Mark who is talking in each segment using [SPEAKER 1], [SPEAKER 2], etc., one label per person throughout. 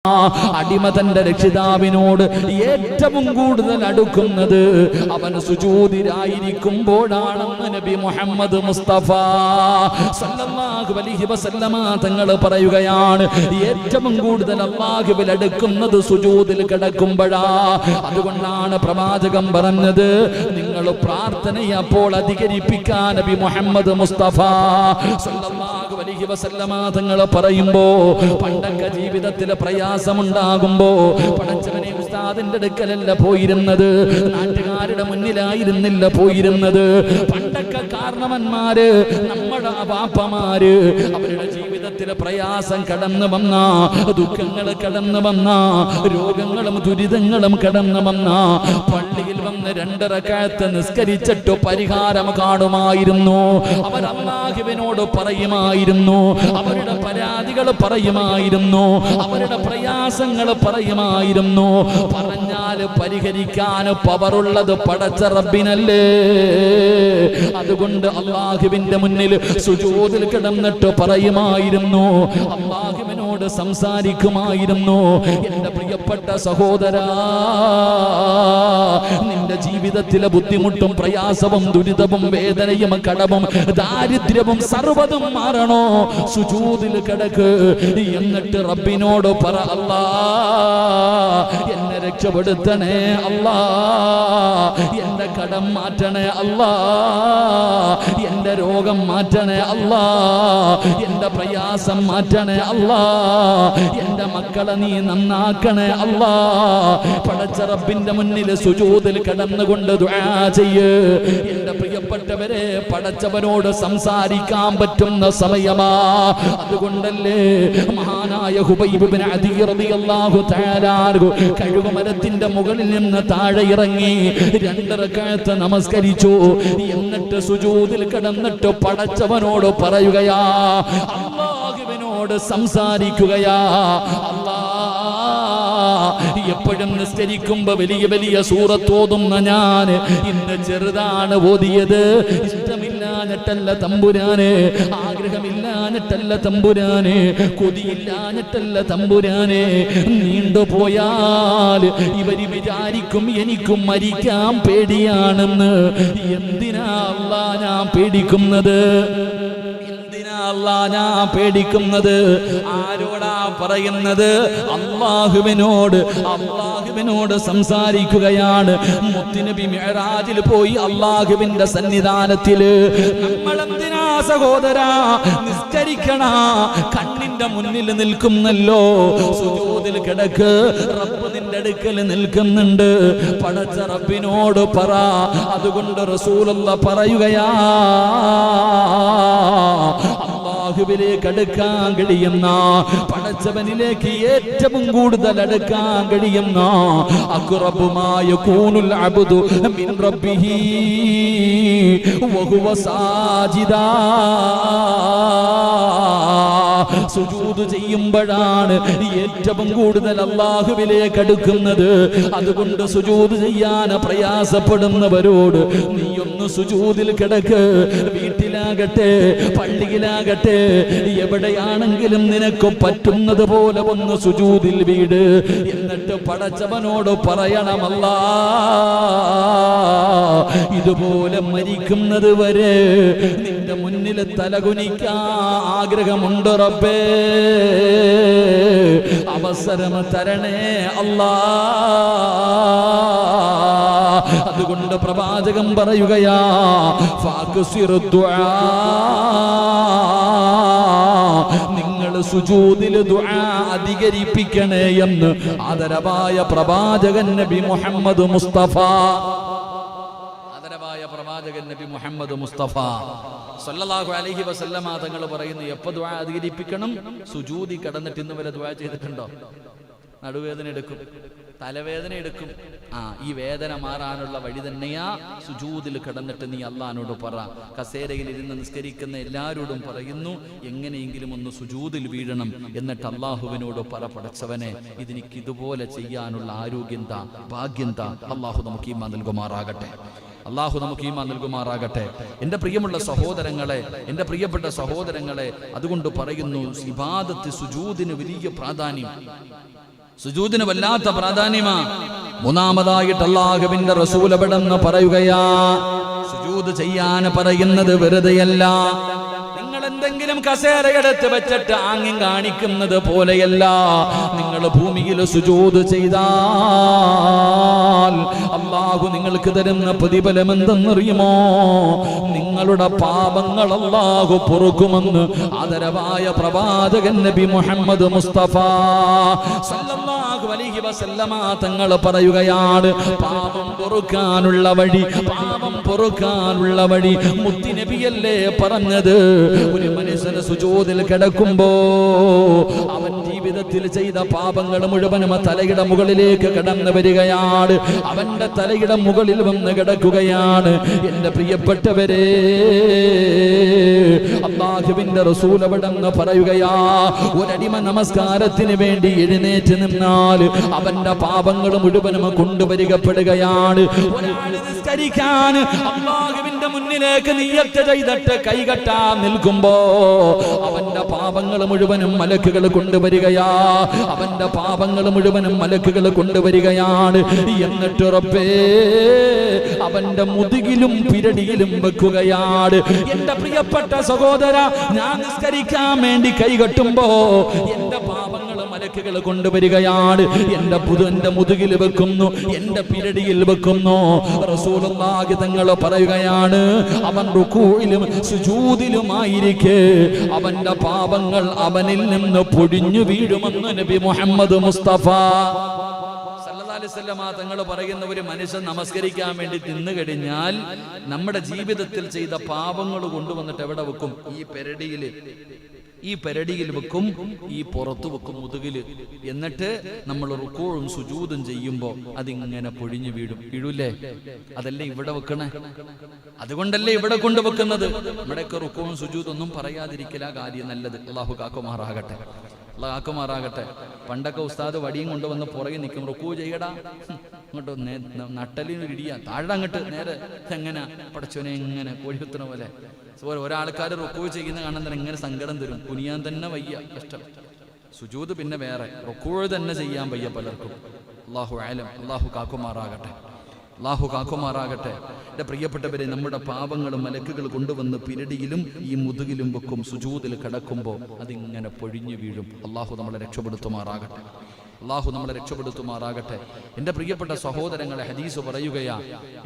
[SPEAKER 1] അടിമ തന്റെ രക്ഷിതാവിനോട് ഏറ്റവും കൂടുതൽ അടുക്കുന്നത് അവൻ സുജൂദിലായിരിക്കുമ്പോഴാണെന്ന് നബി മുഹമ്മദ് മുസ്തഫ സല്ലല്ലാഹു അലൈഹി വസല്ലമ തങ്ങൾ പറയുകയാണ്. ഏറ്റവും കൂടുതൽ അല്ലാഹുവിൽ അടുക്കുന്നത് സുജൂദിൽ കിടക്കുമ്പോഴാ. അതുകൊണ്ടാണ് പ്രവാചകൻ പറഞ്ഞത്, നിങ്ങൾ പ്രാർത്ഥനയെ അപ്പോൾ അധികരിപ്പിക്കാൻ നബി മുഹമ്മദ് മുസ്തഫ സല്ലല്ലാഹു അലൈഹി വസല്ലമ തങ്ങൾ പറയുമ്പോ, പണ്ടൊക്കെ ജീവിതത്തിലെ പ്രയാസമുണ്ടാകുമ്പോ പടച്ചവനെ ഉസ്താദിന്റെ അടുക്കലല്ല പോയിരുന്നത്, നാട്ടുകാരുടെ മുന്നിലായിരുന്നില്ല പോയിരുന്നത്. പണ്ടൊക്കെ കാരണവന്മാര്, നമ്മുടെ വാപ്പമാര്, അവരുടെ ജീവിതത്തിലെ പ്രയാസം കടന്നു വന്ന, ദുഃഖങ്ങൾ കടന്നു വന്ന, രോഗങ്ങളും ദുരിതങ്ങളും കടന്നു വന്ന, പള്ളിയിൽ വന്ന് 2 റക്അത്ത് നിസ്കരിച്ചിട്ട് പരിഹാരം കാണുമായിരുന്നു. അവർ അല്ലാഹുവിനോട് പറയുമായിരുന്നു, അവരുടെ പരാതികൾ പറയുമായിരുന്നു, അവരുടെ പ്രയാസങ്ങൾ പറയുമായിരുന്നു. പറഞ്ഞാൽ പരിഹരിക്കാൻ പവറുള്ളത് പടച്ച റബ്ബിനല്ലേ. അതുകൊണ്ട് അല്ലാഹുവിന്റെ മുന്നിൽ സുജൂദിൽ കിടന്നിട്ട് പറയുമായിരുന്നു, അല്ലാഹുവിനോട് സംസാരിക്കുമായിരുന്നു. എന്റെ പ്രിയപ്പെട്ട സഹോദരാ, നിന്റെ ജീവിതത്തിലെ ബുദ്ധിമുട്ടും പ്രയാസവും ദുരിതവും വേദനയും കടവും ദാരിദ്ര്യവും സർവ്വതും മാറണോ? സുജൂദിൽ കിടക്ക്. എന്നിട്ട് റബ്ബിനോട് പറ, അല്ലാ എന്നെ രക്ഷപ്പെടുത്തണേ അല്ലാ, എന്റെ കടം മാറ്റണേ അല്ലാ, എന്റെ രോഗം മാറ്റണേ അല്ലാ, എന്റെ പ്രയാസം മാറ്റണേ അല്ലാ, എന്റെ മക്കളെ നീ നന്നാക്കണേ അല്ലാ. പടച്ച റബ്ബിന്റെ മുന്നിൽ സുജൂദിൽ കിടന്നുകൊണ്ട് ദുആ ചെയ്യ്. എന്റെ പ്രിയപ്പെട്ടവരെ, പടച്ചവനോട് സംസാരിക്കാൻ പറ്റുന്ന സമയമാ. അതുകൊണ്ടല്ലേ മഹാനായ ഹുബൈബ് ഇബ്നു അദി റളിയല്ലാഹു തആല കഴുകുമരത്തിന്റെ മുകളിൽ നിന്ന് താഴെ ഇറങ്ങി 2 റക്അത്ത് നമസ്കരിച്ചു. എന്നിട്ട് സുജൂദിൽ കിടന്നിട്ട് പടച്ചവനോട് പറയുകയാ, അല്ലാഹുവിനോട് സംസാരിക്കുകയാ. അല്ലാ, എപ്പോഴും നിസ്കരിക്കുമ്പോ വലിയ വലിയ സൂറത്ത് ഓതുന്ന ഞാൻ ഇന്ന് ചെറുതാണ് ഓതിയത്. ഇഷ്ടമില്ലാഞ്ഞിട്ടല്ല തമ്പുരാനെ, ആഗ്രഹമില്ലാഞ്ഞിട്ടല്ല തമ്പുരാനെ, കൊതിയില്ലാഞ്ഞിട്ടല്ല തമ്പുരാനെ. നീണ്ടുപോയാൽ ഇവര് വിചാരിക്കും എനിക്കും മരിക്കാൻ പേടിയാണെന്ന്. എന്തിനാ അല്ലാ ഞാൻ പേടിക്കുന്നത്? ഞാൻ പേടിക്കുന്നത്? ആരോടാ പറയുന്നത്? അല്ലാഹുവിനോട് സംസാരിക്കുകയാണ്. മുത്തുനബി മിഅ്റാജിൽ പോയി അല്ലാഹുവിന്റെ സന്നിധാനത്തില്. നമ്മളെന്തിനാ സഹോദരാ നിസ്കരിക്കണ? കണ്ണിന്റെ മുന്നിൽ നിൽക്കുന്നല്ലോ, സുജൂദിൽ കിടക്ക്. റബ്ബ് നിന്റെ അടുക്കൽ നിൽക്കുന്നുണ്ട്. പടച്ച റബ്ബിനോട് പറ. അതുകൊണ്ട് റസൂലുള്ളാഹി പറയുകയാ, അല്ലാഹുവിലേക്ക് അടുക്കാൻ കഴിയുന്ന, പടച്ചവനിലേക്ക് ഏറ്റവും കൂടുതൽ അടുക്കാൻ കഴിയുന്ന അഖ്റബു മാ യകൂനുൽ അബ്ദു മിൻ റബ്ബിഹി വഹുവ സാജിദാ. സുജൂദ് ചെയ്യുമ്പോഴാണ് ഏറ്റവും കൂടുതൽ അല്ലാഹുവിലേക്ക് അടുക്കുന്നത്. അതുകൊണ്ട് സുജൂദ് ചെയ്യാൻ പ്രയാസപ്പെടുന്നവരോട് നീയൊന്ന് സുജൂദിൽ കിടക്ക്. വീട്ടിലാകട്ടെ, പള്ളിയിലാകട്ടെ, എവിടെയാണെങ്കിലും നിനക്ക് പറ്റുന്നത് പോലെ ഒന്ന് സുജൂദിൽ വീട്. എന്നിട്ട് പടച്ചവനോട് പറയണമല്ലാ, ഇതുപോലെ മരിക്കുന്നത് വരെ നിന്റെ മുന്നിൽ തലകുനിക്കാൻ ആഗ്രഹമുണ്ട് റബ്ബേ, അവസരം തരണേ അല്ലാ. അതുകൊണ്ട് പ്രവാചകൻ പറയുകയാ, ഫാക്സിറു ദുആ, നിങ്ങൾ സുജൂദിൽ ദുആ അധികരിപ്പിക്കണേ എന്ന് ആദരവായ പ്രവാചകൻ നബി മുഹമ്മദ് മുസ്തഫ, ആദരവായ പ്രവാചകൻ നബി മുഹമ്മദ് മുസ്തഫ സല്ലല്ലാഹു അലൈഹി വസല്ലമ തങ്ങൾ പറയുന്നു, എപ്പോ ദുആ അധികരിപ്പിക്കണം? സുജൂദി കടന്നിട്ട് ഇന്ന് വരെ ദുആ ചെയ്തിട്ടുണ്ടോ? നടുവേദന എടുക്കും, തലവേദന എടുക്കും. ഈ വേദന മാറാനുള്ള വഴി തന്നെയാ സുജൂദിൽ കിടന്നിട്ട് നീ അള്ളാഹിനോട് പറ. കസേരയിൽ ഇരുന്ന് നിസ്കരിക്കുന്ന എല്ലാവരോടും പറയുന്നു, എങ്ങനെയെങ്കിലും ഒന്ന് സുജൂദിൽ വീഴണം. എന്നിട്ട് അള്ളാഹുവിനോട് പറ, പടച്ചവനെ ഇതെനിക്ക് ഇതുപോലെ ചെയ്യാനുള്ള ആരോഗ്യം താ, ഭാഗ്യം താ. അള്ളാഹു നമുക്ക് ഈമാൻ നൽകുമാറാകട്ടെ. അള്ളാഹു നമുക്ക് ഈമാൻ നൽകുമാറാകട്ടെ. എൻ്റെ പ്രിയമുള്ള സഹോദരങ്ങളെ, എൻ്റെ പ്രിയപ്പെട്ട സഹോദരങ്ങളെ, അതുകൊണ്ട് പറയുന്നു, ഇബാദത്ത് സുജൂദിന് വലിയ പ്രാധാന്യം, സുജൂദിന് വല്ലാത്ത പ്രാധാന്യമാ. മൂന്നാമതായിട്ട് അല്ലാഹുവിന്റെ റസൂൽ അവിടെന്ന് പറയുകയാ, സുജൂദ് ചെയ്യാൻ പറയുന്നത് വെറുതെയല്ല. നിങ്ങൾ എന്തെങ്കിലും കസേരയെടുത്ത് വെച്ചിട്ട് ആംഗ്യം കാണിക്കുന്നത് പോലെയല്ല. നിങ്ങൾ ഭൂമിയിൽ സുജൂദ് ചെയ്താൽ അല്ലാഹു നിങ്ങൾക്ക് തരുന്ന പ്രതിഫലം എന്തെന്നറിയുമോ? നിങ്ങളുടെ പാപങ്ങൾ അല്ലാഹു പൊറുക്കുമെന്ന് ആദരവായ പ്രവാചകൻ നബി മുഹമ്മദ് മുസ്തഫ സല്ലല്ലാഹു അലൈഹി വസല്ലമ തങ്ങൾ പറയുകയാണ്, പാപം പൊറുക്കാനുള്ള വഴി, പാപം പൊറുക്കാനുള്ള വഴി മുത്തി നബിയല്ലേ പറഞ്ഞത്. ഒരു മനുഷ്യന് സുജൂദിൽ കിടക്കുമ്പോ അവൻ ജീവിതത്തിൽ ചെയ്ത പാപങ്ങൾ മുഴുവനും തലയുടെ മുകളിലേക്ക് കടന്നു വരികയാണ്, അവന്റെ തലയുടെ മുകളിൽ വന്ന് കിടക്കുകയാണ്. എന്റെ പ്രിയപ്പെട്ടവരെ, അല്ലാഹുവിന്റെ റസൂൽ അവിടെന്ന് പറയുകയാ, ഒരടിമ നമസ്കാരത്തിന് വേണ്ടി എഴുന്നേറ്റ് നിന്നാൽ അവന്റെ പാപങ്ങൾ മുഴുവനും കൊണ്ടുവരികപ്പെടുകയാണ്. ഒരാൾ നിസ്കരിക്കാൻ അല്ലാഹുവിന്റെ മുന്നിലേക്ക് നിയ്യത്ത് ചെയ്തിട്ട് കൈകെട്ടാൻ നിൽക്കുമ്പോ അവന്റെ പാപങ്ങൾ മുഴുവനും മലക്കുകൾ കൊണ്ടുവരികയാ, അവന്റെ പാപങ്ങൾ മുഴുവനും മലക്കുകൾ കൊണ്ടുവരികയാണ്. എന്നിട്ട് റബ്ബേ അവന്റെ മുതുകിലും പിരടിയിലും വെക്കുകയാണ്. എന്റെ പ്രിയപ്പെട്ട സഹോദര, ഞാൻ നിസ്കരിക്കാൻ വേണ്ടി കൈകെട്ടുമ്പോ എന്റെ പാപങ്ങൾ മലക്കുകൾ കൊണ്ടുവരികയാണ്. എന്റെ മുതുകിൽ വെക്കുന്നു, എന്റെ പിരടിയിൽ വെക്കുന്നു. റസൂലുള്ളാഹി തങ്ങൾ പറയുകയാണ്, അവൻ റുകൂഇലും സുജൂദിലുമായിരിക്കെ അവന്റെ പാപങ്ങൾ അവനിൽ നിന്ന് പൊടിഞ്ഞു വീഴുമെന്ന് നബി മുഹമ്മദ് മുസ്തഫ സല്ലല്ലാഹു അലൈഹി വസല്ലമ തങ്ങൾ പറയുന്ന, ഒരു മനുഷ്യൻ നമസ്കരിക്കാൻ വേണ്ടി തിന്നു കഴിഞ്ഞാൽ നമ്മുടെ ജീവിതത്തിൽ ചെയ്ത പാപങ്ങൾ കൊണ്ടുവന്നിട്ട് എവിടെ വെക്കും? ഈ പെരടിയിൽ വെക്കും, ഈ പുറത്തു വെക്കും, മുതുകില്. എന്നിട്ട് നമ്മൾ റുകൂഉം സുജൂദും ചെയ്യുമ്പോ അതിങ്ങനെ പൊഴിഞ്ഞു വീഴൂലേ? അതല്ലേ ഇവിടെ വെക്കണേ? അതുകൊണ്ടല്ലേ ഇവിടെ കൊണ്ടുവെക്കുന്നത്. നമ്മുടെയൊക്കെ റുകൂഉം സുജൂദും ഒന്നും പറയാതിരിക്കല കാര്യം നല്ലത്. അല്ലാഹു കാക്കുമാറാകട്ടെ, അല്ലാഹു കാക്കുമാറാകട്ടെ. പണ്ടൊക്കെ ഉസ്താദ് വടിയും കൊണ്ടുവന്ന് പുറകെ നിൽക്കും, റുക്കൂ ചെയ്യടാ, അങ്ങോട്ട് നട്ടലിന് ഇടിയാ, താഴെ അങ്ങോട്ട് നേരെ. എങ്ങനെ പടച്ചോനെ ഇങ്ങനെ കോഴികുത്തുന്ന പോലെ ഒരാൾക്കാർ റുക്കൂ ചെയ്യുന്ന കാണാൻ എങ്ങനെ സങ്കടം തരും. കുനിയാൻ തന്നെ വയ്യ, കഷ്ടം. സുജൂദ് പിന്നെ വേറെ, റുക്കൂ തന്നെ ചെയ്യാൻ വയ്യ പലർക്കും. അല്ലാഹു അലം. അല്ലാഹു കാക്കുമാറാകട്ടെ, അല്ലാഹു കാക്കുമാറാകട്ടെ. എൻ്റെ പ്രിയപ്പെട്ടവരെ, നമ്മുടെ പാപങ്ങൾ മലക്കുകൾ കൊണ്ടുവന്ന് പിരടിയിലും ഈ മുതുകിലും വെക്കും. സുജൂദിൽ കിടക്കുമ്പോൾ അതിങ്ങനെ പൊഴിഞ്ഞു വീഴും. അല്ലാഹു നമ്മളെ രക്ഷപ്പെടുത്തുമാറാകട്ടെ, അല്ലാഹു നമ്മളെ രക്ഷപ്പെടുത്തുമാറാകട്ടെ. എൻ്റെ പ്രിയപ്പെട്ട സഹോദരങ്ങളെ, ഹദീസ് പറയുകയാ,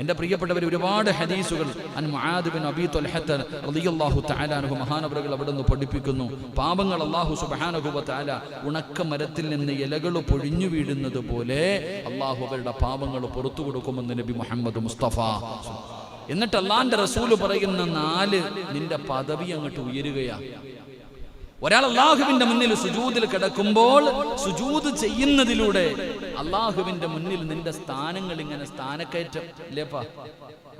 [SPEAKER 1] എൻ്റെ പ്രിയപ്പെട്ടവർ, ഒരുപാട് ഹദീസുകൾ അൻ മുആദ് ബിൻ അബീ ത്വൽഹത റളിയല്ലാഹു തആല അൻഹു മഹാനവറുകൾ അവിടുന്ന് പഠിപ്പിക്കുന്നു. പാപങ്ങൾ അല്ലാഹു സുബ്ഹാനഹു വ തആല ഉണക്ക മരത്തിൽ നിന്ന് ഇലകൾ പൊഴിഞ്ഞു വീഴുന്നത് പോലെ അല്ലാഹു അവരുടെ പാപങ്ങൾ പുറത്തു കൊടുക്കുമെന്ന് നബി മുഹമ്മദ് മുസ്തഫ. എന്നിട്ട് അല്ലാഹുവിന്റെ റസൂല് പറയുന്ന 4 നിന്റെ പദവി അങ്ങോട്ട് ഉയരുകയാണ്. ഒരാൾ അല്ലാഹുവിന്റെ മുന്നിൽ സുജൂദിൽ കിടക്കുമ്പോൾ സുജൂദ് ചെയ്യുന്നതിലൂടെ അല്ലാഹുവിന്റെ മുന്നിൽ നിന്റെ സ്ഥാനങ്ങൾ ഇങ്ങനെ സ്ഥാനക്കയറ്റം ഇല്ലേപ്പാ.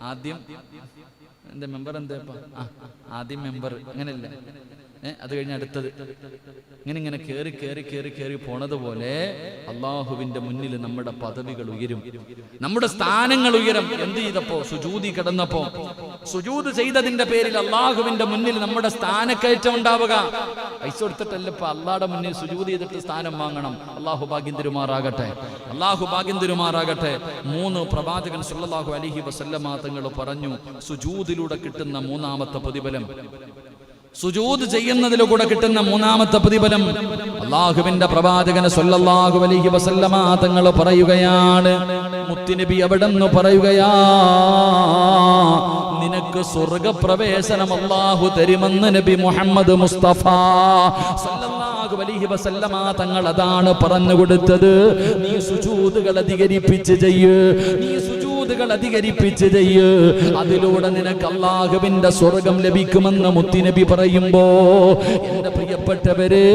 [SPEAKER 1] ആദ്യം എന്റെ മെമ്പർ എന്തേപ്പാ, ആദ്യം മെമ്പർ അങ്ങനെയല്ല, അത് കഴിഞ്ഞ് അടുത്തത് ഇങ്ങനെ കേറി കേറി കേറി കേറി പോണത് പോലെ അല്ലാഹുവിന്റെ മുന്നിൽ നമ്മുടെ പദവികൾ ഉയരും, നമ്മുടെ സ്ഥാനങ്ങൾ ഉയരും. എന്ത് ചെയ്തപ്പോ? സുജൂദി കിടന്നപ്പോ, സുജൂദ് ചെയ്തതിന്റെ പേരിൽ അല്ലാഹുവിന്റെ മുന്നിൽ നമ്മുടെ സ്ഥാനക്കയറ്റം ഉണ്ടാവുക. പൈസ കൊടുത്തിട്ടല്ല ഇപ്പൊ അള്ളാഹുടെ മുന്നിൽ സുജൂദ് ചെയ്തിട്ട് സ്ഥാനം വാങ്ങണം. അല്ലാഹു ഭാഗ്യം തരുമാറാകട്ടെ, അല്ലാഹു ഭാഗ്യം തരുമാറാകട്ടെ. 3 പ്രവാചകൻ സല്ലല്ലാഹു അലൈഹി വസല്ലമ തങ്ങൾ പറഞ്ഞു, സുജൂദിലൂടെ കിട്ടുന്ന 3ാമത്തെ പ്രതിഫലം, സുജൂദ് ചെയ്യുന്നതിലൂടെ കിട്ടുന്ന 3ാമത്തെ പ്രതിഫലം. അല്ലാഹുവിന്റെ പ്രവാചകൻ സല്ലല്ലാഹു അലൈഹി വസല്ലമ തങ്ങൾ പറയുകയാണ്, മുത്തുനബി അവിടെന്ന് പറയുകയാ, നിനക്ക് സ്വർഗ്ഗപ്രവേശനം അല്ലാഹു തരുമെന്ന് നബി മുഹമ്മദ് മുസ്തഫ സല്ലല്ലാഹു അലൈഹി വസല്ലമ തങ്ങൾ അതാണ് പറഞ്ഞു കൊടുത്തത്. നീ സുജൂദുകൾ അധികരിപ്പിച്ച് ചെയ്യ്, നീ സുജൂദുകൾ സുജൂദുകൾ അധികരിപ്പിച്ച് ചെയ്യ്, അതിലൂടെ നിനക്ക് അല്ലാഹുവിന്റെ സ്വർഗം ലഭിക്കുമെന്ന് മുത്തുനബി പറയുമ്പോ എന്റെ പ്രിയപ്പെട്ടവരെ,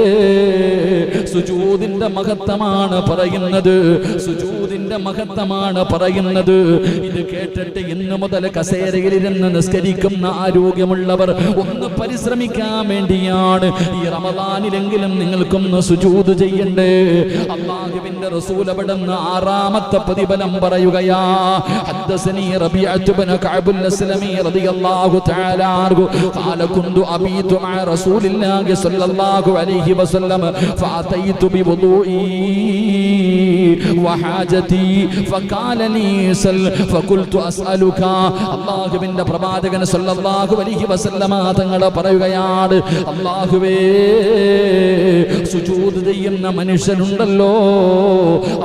[SPEAKER 1] സുജൂദിന്റെ മഹത്വമാണ് പറയുന്നത്, സുജൂദിന്റെ മഹത്വമാണ് പറയുന്നത്. ഇത് കേട്ടിട്ട് ഇന്നു മുതൽ കസേരയിലിരുന്ന് നിസ്കരിക്കുന്ന ആരോഗ്യമുള്ളവർ ഒന്ന് പരിശ്രമിക്കാൻ വേണ്ടിയാണ്. ഈ റമദാനിലെങ്കിലും നിങ്ങൾക്കൊന്ന് സുജൂദ് ചെയ്യണ്ടേ. അല്ലാഹുവിന്റെ റസൂൽ അവിടുന്ന് ആറാമത്തെ പ്രതിഫലം പറയുകയാ. ഹദ്ദസനി റബീഅത്ത് ഇബ്നു കഅബുൽ അസ്ലമി റളിയല്ലാഹു തആല അൻഹു ഖാല കുന്തു അബീതു മഅ റസൂലില്ലാഹി സ്വല്ലല്ലാഹു അലൈഹി വസല്ലം ഫഅതൈതു ബിവുദൂഇ വഹാജതി ഫഖാല ലീ സൽ ഫഖുൽതു അസ്അലുക. അല്ലാഹുവിന്റെ പ്രവാചകൻ സ്വല്ലല്ലാഹു അലൈഹി വസല്ലമ തങ്ങൾ പറയുകയാണ്, അല്ലാഹുവേ, സുജൂദ് ചെയ്യുന്ന മനുഷ്യനുണ്ടല്ലോ,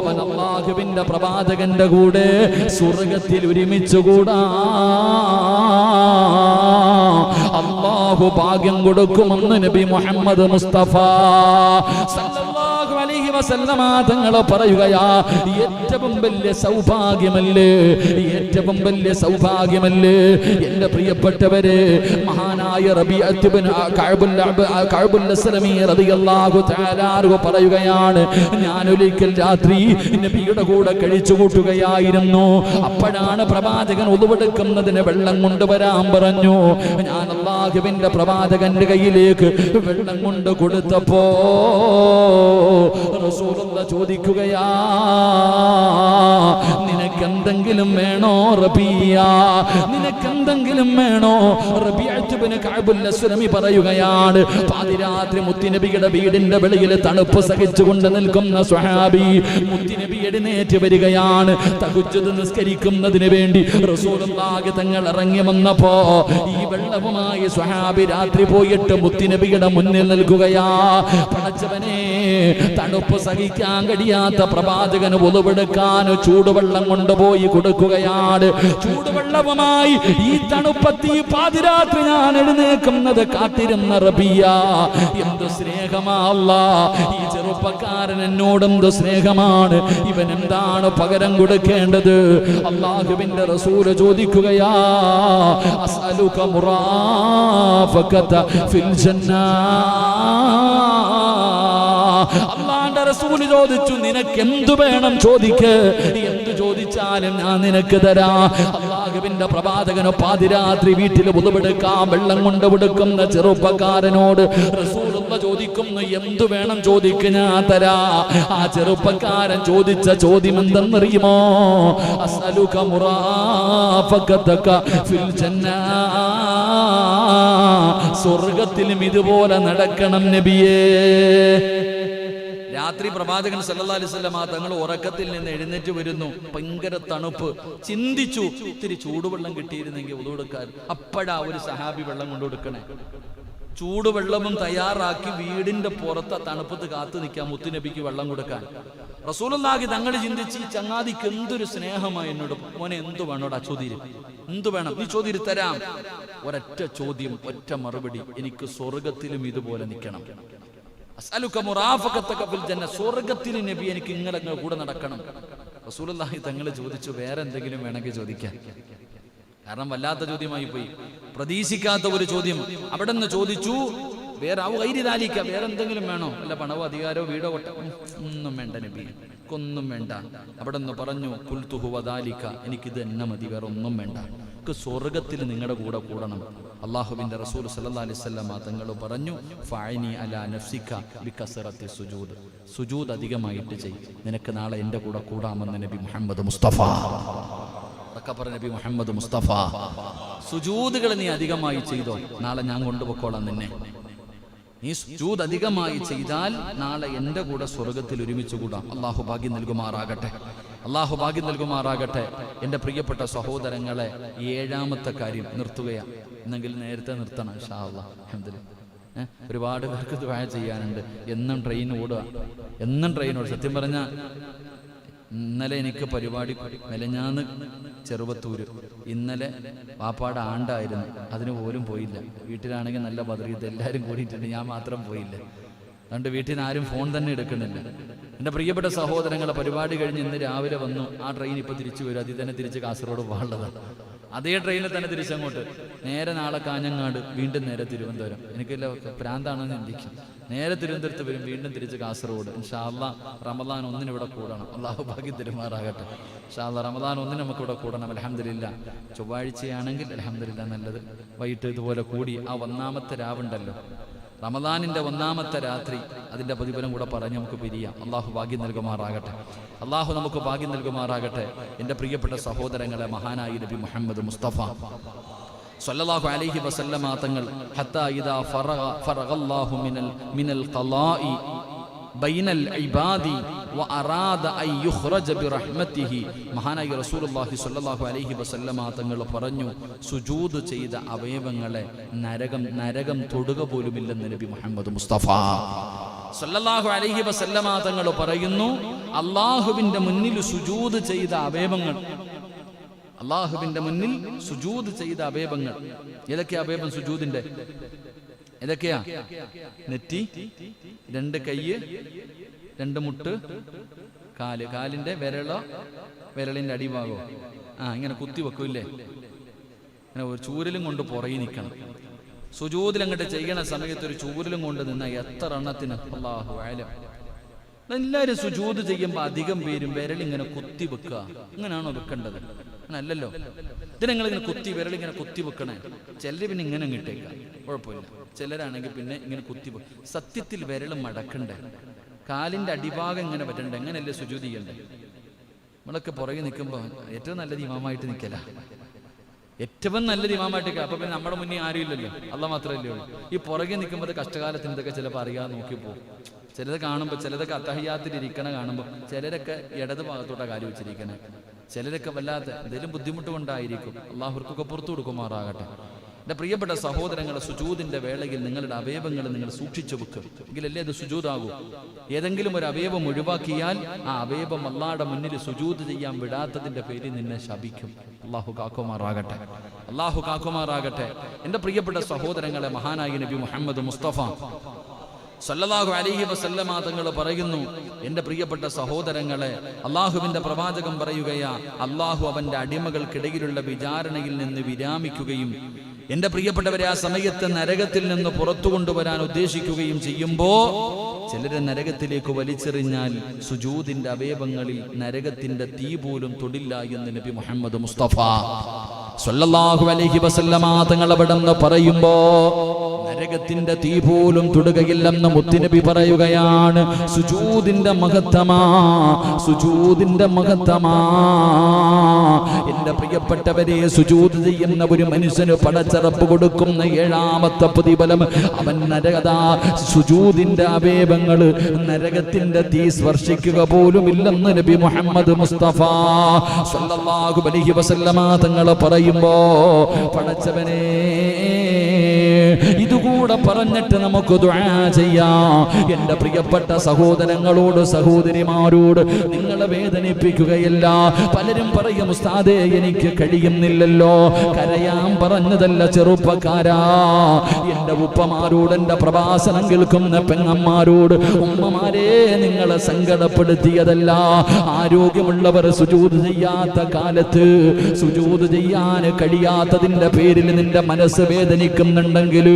[SPEAKER 1] അവൻ അല്ലാഹുവിന്റെ പ്രവാചകന്റെ കൂടെ സ്വർഗ്ഗത്തിൽ ഒരുമിച്ചുകൂടാ. അല്ലാഹു ഭാഗ്യം കൊടുക്കുമെന്ന് നബി മുഹമ്മദ് മുസ്തഫ സല്ലല്ലാഹു അലൈഹി വസല്ലമ തങ്ങൾ പറയുകയാ. ഏറ്റവും വലിയ സൗഭാഗ്യമല്ലേ, ഏറ്റവും വലിയ സൗഭാഗ്യമല്ലേ എന്റെ പ്രിയപ്പെട്ടവരെ. മഹാനായ റബീഅത്ത് ഇബ്നു കഅബുൽ അസ്ലമി റളിയല്ലാഹു തആല അൻഹു പറയുകയാണ്, ഞാൻ ഒരിക്കൽ രാത്രി നബിയുടെ കൂടെ കഴിച്ചു കൂട്ടുകയായിരുന്നു. അപ്പോഴാണ് പ്രവാചകൻ ഉളുവെടുക്കുന്നതിന് വെള്ളം കൊണ്ടുവരാൻ പറഞ്ഞു. ഞാൻ അല്ലാഹുവിന്റെ പ്രവാചകന്റെ കയ്യിലേക്ക് വെള്ളം കൊണ്ട് കൊടുത്തപ്പോ റസൂലുള്ളാഹി ചോദിക്കുകയാ, നിനക്കെന്തെങ്കിലും വേണോ റബീയ, നിനക്കെന്തെങ്കിലും വേണോ? റബീഅത്ത് ഇബ്നു കഅബുൽ അസ്ലമി പറയുകയാണ്, പാതിരാത്രി മുത്തുനബിയുടെ വീടിന്റെ വെളിയിൽ തണുപ്പ് സഹിച്ചുകൊണ്ട് നിൽക്കുന്ന സ്വഹാബി മുത്തുനബി എഴുന്നേറ്റ് വരികയാണ്. തഹജ്ജുദ് നിസ്കരിക്കുന്നതിന് വേണ്ടി റസൂലുള്ളാഹി തങ്ങൾ ഇറങ്ങി വന്നപ്പോ ഈ വെള്ളവുമായി സ്വഹാബി രാത്രി പോയിട്ട് മുത്തുനബിയുടെ മുന്നിൽ നിൽക്കുകയാ. പടച്ചവനെ, തണുപ്പ് സഹിക്കാൻ കഴിയാത്ത പ്രവാചകന് ഉളുവെടുക്കാൻ ചൂടുവെള്ളം കൊണ്ടുപോയി കൊടുക്കുകയാണ്. ചൂടുവെള്ളവുമായി ഈ തണുപ്പത്തി പാതിരാത്രി ഞാൻ എഴുന്നേക്കുന്നത് കാത്തിരുന്ന റബിയ, എന്ത് സ്നേഹമാ അല്ലാഹ്, ഈ ചെറുപ്പക്കാരൻ എന്നോട് എന്ത് സ്നേഹമാണ്, ഇവൻ എന്താണ് പകരം കൊടുക്കേണ്ടത്? അല്ലാഹുവിന്റെ റസൂൽ ചോദിക്കുകയാ, അസ്അലുക മുറാഫഖത ഫിൽ ജന്നാ. അല്ലാഹുവിന്റെ റസൂൽ ചോദിച്ചു, നിനക്ക് എന്തു വേണം ചോദിക്ക്, എന്തു ചോദിച്ചാലും ഞാൻ നിനക്ക് തരാം. അല്ലാഹുവിന്റെ പ്രവാചകനോ പാതിരാത്രി വീട്ടിൽ ഉളുവെടുക്കാൻ വെള്ളം കൊണ്ട് കൊടുക്കുന്ന ചെറുപ്പക്കാരനോട് റസൂലുള്ളാഹി ചോദിക്കുന്നു, എന്തു വേണം ചോദിക്ക്, ഞാൻ തരാ. ആ ചെറുപ്പക്കാരൻ ചോദിച്ച ചോദ്യം എന്തെന്നറിയുമോ? അസ്അലുക മുറാഫഖതക ഫിൽ ജന്നാ. സ്വർഗ്ഗത്തിലും ഇതുപോലെ നടക്കണം നബിയേ. രാത്രി പ്രവാചകൻ സല്ലല്ലാഹു അലൈഹി വസല്ലം തങ്ങൾ ഉറക്കത്തിൽ നിന്ന് എഴുന്നേറ്റ് വരുന്നു. ഭയങ്കര തണുപ്പ്. ചിന്തിച്ചു, ഇത്തിരി ചൂടുവെള്ളം കിട്ടിയിരുന്നെങ്കിൽ ഉളു കൊടുക്കാൻ. അപ്പോഴാ ഒരു സഹാബി വെള്ളം കൊണ്ടു കൊടുക്കണേ. ചൂടുവെള്ളവും തയ്യാറാക്കി വീടിന്റെ പുറത്ത് തണുപ്പത്ത് കാത്തു നിൽക്കാൻ മുത്തുനബിക്ക് വെള്ളം കൊടുക്കാൻ. റസൂലുള്ളാഹി തങ്ങൾ ചിന്തിച്ച്, ഈ ചങ്ങാതിക്ക് എന്തൊരു സ്നേഹമായി എന്നോട്. മോനെ, എന്തു വേണോടാ ചോദ്യം, എന്തു വേണം നീ ചോദ്യം തരാം. ഒരൊറ്റ ചോദ്യം, ഒറ്റ മറുപടി, എനിക്ക് സ്വർഗത്തിലും ഇതുപോലെ നിൽക്കണം. അസ്അലുക മുറാഫഖതക ഫിൽ ജന്ന. സ്വർഗ്ഗത്തിൽ നബി എനിക്ക് ഇങ്ങനെ കൂടെ നടക്കണം. റസൂലുള്ളാഹി തങ്ങൾ ചോദിച്ചു, വേറെ എന്തെങ്കിലും വേണമെങ്കിൽ ചോദിക്കാൻ. കാരണം വല്ലാത്ത ചോദ്യമായി പോയി, പ്രതീക്ഷിക്കാത്ത ഒരു ചോദ്യം. അവിടെ നിന്ന് ചോദിച്ചു, വേറെ വേറെ എന്തെങ്കിലും വേണോ? വല്ല പണവോ അധികാരോ വീടോ ഒന്നും വേണ്ട നബി, ഒന്നും വേണ്ട. അവിടെ നിന്ന് പറഞ്ഞു, ഖുൽതു ഹുവ ദാലിക, എനിക്കിത് എന്നെ മതി, വേറെ ഒന്നും വേണ്ട. സ്വർഗത്തിൽ നിങ്ങളുടെ കൂടെ കൂടണം. അല്ലാഹുവിന്റെ റസൂൽ സല്ലല്ലാഹു അലൈഹി വസല്ലം തങ്ങൾ പറഞ്ഞു, ഫഅനി അലാ നഫ്സിക ബികസറത്തി സുജൂദ്. സുജൂദ് അധികമായിട്ട് ചെയ്, നിനക്ക് നാളെ എൻ്റെ കൂടെ കൂടാമെന്ന് നബി മുഹമ്മദ് മുസ്തഫ. നബി മുഹമ്മദ് മുസ്തഫ, സുജൂദുകൾ നീ അധികമായി ചെയ്തോ, നാളെ ഞാൻ കൊണ്ടുപോയിക്കോളാം നിന്നെ. നീ സുജൂദ് അധികമായി ചെയ്താൽ നാളെ എൻ്റെ കൂടെ സ്വർഗത്തിൽ ഒരുമിച്ച് കൂടാം. അല്ലാഹു ഭാഗ്യം നൽകുമാറാകട്ടെ, അല്ലാഹു ഭാഗ്യം നൽകുമാറാകട്ടെ. എൻ്റെ പ്രിയപ്പെട്ട സഹോദരങ്ങളെ, 7ാമത്തെ കാര്യം നിർത്തുകയാണ്. എന്നെങ്കിൽ നേരത്തെ നിർത്തണം ഇൻഷാ അല്ലാഹ്. അൽഹംദുലില്ലാഹ്. ഒരുപാട് പേർക്ക് ദുആ ചെയ്യാനുണ്ട്. എന്നും ട്രെയിൻ ഓടുക, എന്നും ട്രെയിൻ ഓടുക. സത്യം പറഞ്ഞാൽ ഇന്നലെ എനിക്ക് പരിപാടി, മെലഞ്ഞാന്ന് ചെറുവത്തൂര്, ഇന്നലെ വാപ്പാട് ആണ്ടായിരുന്നു, അതിന് പോലും പോയില്ല. വീട്ടിലാണെങ്കിൽ നല്ല ബദ്രീത്ത് എല്ലാവരും കൂടിയിട്ടുണ്ട്, ഞാൻ മാത്രം പോയില്ല. അതുകൊണ്ട് വീട്ടിൽ നിന്ന് ആരും ഫോൺ തന്നെ എടുക്കണില്ല. എൻ്റെ പ്രിയപ്പെട്ട സഹോദരങ്ങളെ, പരിപാടി കഴിഞ്ഞ് ഇന്ന് രാവിലെ വന്നു. ആ ട്രെയിൻ ഇപ്പോൾ തിരിച്ചു വരും. അതിൽ തന്നെ തിരിച്ച് കാസർഗോഡ് പോകാനുള്ളതാണ്. അതേ ട്രെയിനിൽ തന്നെ തിരിച്ചങ്ങോട്ട്. നേരെ നാളെ കാഞ്ഞങ്ങാട്, വീണ്ടും നേരെ തിരുവനന്തപുരം. എനിക്കല്ല പ്രാന്താണെന്ന് ചിന്തിക്കും. നേരെ തിരുവനന്തപുരത്ത് വരും, വീണ്ടും തിരിച്ച് കാസർഗോഡ്. ഇൻഷാ അല്ലാഹ് റമദാൻ 1 ഇവിടെ കൂടണം. അള്ളാഹു ഭാഗ്യം തരുമാറാകട്ടെ. ഇൻഷാ അല്ലാഹ് റമദാൻ 1 നമുക്കിവിടെ കൂടണം. അൽഹംദുലില്ലാ. ചൊവ്വാഴ്ചയാണെങ്കിൽ അൽഹംദുലില്ലാ നല്ലത്. വൈകിട്ട് ഇതുപോലെ കൂടി ആ 1-ാമത്തെ രാവുണ്ടല്ലോ, റമദാനിൻ്റെ 1-ാമത്തെ രാത്രി, അതിൻ്റെ പ്രതിഫലം കൂടെ പറഞ്ഞ് നമുക്ക് പിരിയാം. അള്ളാഹു ഭാഗ്യം നൽകുമാറാകട്ടെ. അള്ളാഹു നമുക്ക് ഭാഗ്യം നൽകുമാറാകട്ടെ. എൻ്റെ പ്രിയപ്പെട്ട സഹോദരങ്ങളെ, മഹാനായി നബി മുഹമ്മദ് മുസ്തഫ സ്വല്ലല്ലാഹു അലൈഹി വസല്ലമ തങ്ങൾ ഹത്താ ഇദാ ഫറഗല്ലാഹു മിനൽ ഖളാഇ ബൈനൽ ഇബാദി വഅറാദ അൻ യുഖ്റജ ബിറഹ്മതിഹി, മഹാനായ റസൂലുള്ളാഹി സ്വല്ലല്ലാഹു അലൈഹി വസല്ലമ തങ്ങൾ പറഞ്ഞു, സുജൂദ് ചെയ്ത അവയവങ്ങളെ നരകം തൊടുക പോലുമില്ലെന്ന് നബി മുഹമ്മദ് മുസ്തഫ സ്വല്ലല്ലാഹു അലൈഹി വസല്ലമ തങ്ങൾ പറയുന്നു, അല്ലാഹുവിന്റെ മുന്നിൽ സുജൂദ് ചെയ്ത അവയവങ്ങൾ, അല്ലാഹുവിന്റെ മുന്നിൽ സുജൂദ് ചെയ്ത അവയവങ്ങൾ ഏതൊക്കെയാ? അവയവം സുജൂദിന്റെ ഏതൊക്കെയാ? നെറ്റി, 2 കയ്യ്, 2 മുട്ട്, കാല്, കാലിന്റെ വിരളിന്റെ അടിഭാഗോ ഇങ്ങനെ കുത്തി വെക്കൂല്ലേ, ഇങ്ങനെ ഒരു ചൂരലും കൊണ്ട് പുറകെ നിൽക്കണം. സുജൂദിൽ അങ്ങോട്ട് ചെയ്യണ സമയത്ത് ഒരു ചൂരലും കൊണ്ട് നിന്ന എത്ര എണ്ണത്തിന്? അല്ലാഹു അലം. എല്ലാവരും സുജൂദ് ചെയ്യുമ്പോൾ അധികം പേരും വിരലിങ്ങനെ കുത്തി വെക്കുക. ഇങ്ങനെയാണോ വെക്കേണ്ടത്? അങ്ങനല്ലല്ലോ. ഇതിനെങ്ങളിങ്ങനെ വിരലിങ്ങനെ കുത്തി വെക്കണേ. ചിലർ പിന്നെ ഇങ്ങനെ ഇട്ടേക്കാം, കുഴപ്പമില്ല. ചിലരാണെങ്കിൽ പിന്നെ ഇങ്ങനെ കുത്തി വെക്കും. സത്യത്തിൽ വിരൽ മടക്കണ്ടേ, കാലിന്റെ അടിഭാഗം ഇങ്ങനെ പറ്റണ്ടേ. എങ്ങനെയല്ലേ സുജൂദ് ചെയ്യണ്ടേ? നമ്മളൊക്കെ പുറകെ നിൽക്കുമ്പോൾ ഏറ്റവും നല്ലത് ഇമാമായിട്ട് നിൽക്കല, ഏറ്റവും നല്ലത് ഇമാമായിട്ട്. അപ്പൊ പിന്നെ നമ്മുടെ മുന്നിൽ ആരും ഇല്ലല്ലോ, അള്ളാഹ് മാത്രമല്ലേ ഉള്ളൂ. ഈ പുറകെ നിൽക്കുമ്പോൾ കഷ്ടകാലത്തിന് ഇതൊക്കെ ചിലപ്പോൾ അറിയാതെ നോക്കി പോകും. ചിലത് കാണുമ്പോൾ, ചിലതൊക്കെ അത്തഹിയ്യാത്തിൽ ഇരിക്കണ കാണുമ്പോൾ, ചിലരൊക്കെ ഇടത് ഭാഗത്തോട്ടാണ് കാര്യം വെച്ചിരിക്കണേ. ചിലരൊക്കെ വല്ലാത്ത എന്തെങ്കിലും ബുദ്ധിമുട്ട് കൊണ്ടായിരിക്കും. അള്ളാഹുർക്കൊക്കെ പുറത്തു കൊടുക്കുമാറാകട്ടെ. എൻ്റെ പ്രിയപ്പെട്ട സഹോദരങ്ങളെ, സുജൂദിന്റെ വേളയിൽ നിങ്ങളുടെ അവയവങ്ങൾ നിങ്ങൾ സൂക്ഷിച്ചു വെക്കും, എങ്കിലല്ലേ അത് സുജൂദാകൂ. ഏതെങ്കിലും ഒരു അവയവം ഒഴിവാക്കിയാൽ ആ അവയവം അള്ളാഹുടെ മുന്നിൽ സുജൂദ് ചെയ്യാൻ വിടാത്തതിന്റെ പേരിൽ നിന്നെ ശപിക്കും. അള്ളാഹു കാക്കുമാറാകട്ടെ, അള്ളാഹു കാക്കുമാറാകട്ടെ. എൻ്റെ പ്രിയപ്പെട്ട സഹോദരങ്ങളെ, മഹാനായ നബി മുഹമ്മദ് മുസ്തഫ സല്ലല്ലാഹു അലൈഹി വസല്ലമ തങ്ങൾ പറയുന്നു, എൻ്റെ പ്രിയപ്പെട്ട സഹോദരങ്ങളെ, അള്ളാഹുവിന്റെ പ്രവാചകൻ പറയുകയാ, അള്ളാഹു അവന്റെ അടിമകൾക്കിടയിലുള്ള വിചാരണയിൽ നിന്ന് വിരാമിക്കുകയും എൻ്റെ പ്രിയപ്പെട്ടവരെ ആ സമയത്ത് നരകത്തിൽ നിന്ന് പുറത്തു കൊണ്ടുവരാൻ ഉദ്ദേശിക്കുകയും ചെയ്യുമ്പോ ചിലരെ നരകത്തിലേക്ക് വലിച്ചെറിഞ്ഞാൽ സുജൂദിന്റെ അവയവങ്ങളിൽ നരകത്തിന്റെ തീ പോലും തൊടില്ല എന്ന് നബി മുഹമ്മദ് മുസ്തഫ സല്ലല്ലാഹു അലൈഹി വസല്ലമ തങ്ങൾ അവിടെന്ന് പറയുമ്പോ നരകത്തിന്റെ തീ പോലും തൊടുകയില്ലെന്ന് മുത്തുനബി പറയുകയാണ്. സുജൂദിന്റെ മഹത്തമാ, സുജൂദിന്റെ മഹത്തമാ. എന്റെ പ്രിയപ്പെട്ടവരെ, സുജൂദ് ചെയ്യുന്ന ഒരു മനുഷ്യന് പടച്ചറപ്പ് കൊടുക്കുന്ന 7-ാമത്തെ പ്രതിഫലം, അവൻ സുജൂദിന്റെ അവയവങ്ങള് നരകത്തിന്റെ തീ സ്പർശിക്കുക പോലും ഇല്ലെന്ന് നബി മുഹമ്മദ് മുസ്തഫ സല്ലല്ലാഹു അലൈഹി വസല്ലമ തങ്ങൾ പറയുമ്പോ, പടച്ചവനെ, ഇതുകൂടെ പറഞ്ഞിട്ട് നമുക്ക് ദുആ ചെയ്യാം. എന്റെ പ്രിയപ്പെട്ട സഹോദരങ്ങളോട്, സഹോദരിമാരോട് നിങ്ങളെ വേദനിപ്പിക്കുകയല്ല. പലരും പറയും, ഉസ്താദേ എനിക്ക് കഴിയുന്നില്ലല്ലോ. കരയാൻ പറഞ്ഞതല്ല ചെറുപ്പക്കാരാ. എന്റെ ഉപ്പമാരോട്, എന്റെ പ്രഭാഷണം കേൾക്കുന്ന പെങ്ങന്മാരോട്, ഉമ്മമാരെ, നിങ്ങളെ സങ്കടപ്പെടുത്തിയതല്ല. ആരോഗ്യമുള്ളവർ സുജൂദ് ചെയ്യാത്ത കാലത്ത് സുജൂദ് ചെയ്യാൻ കഴിയാത്തതിന്റെ പേരിൽ നിന്റെ മനസ്സ് വേദനിക്കുന്നുണ്ടെങ്കിൽ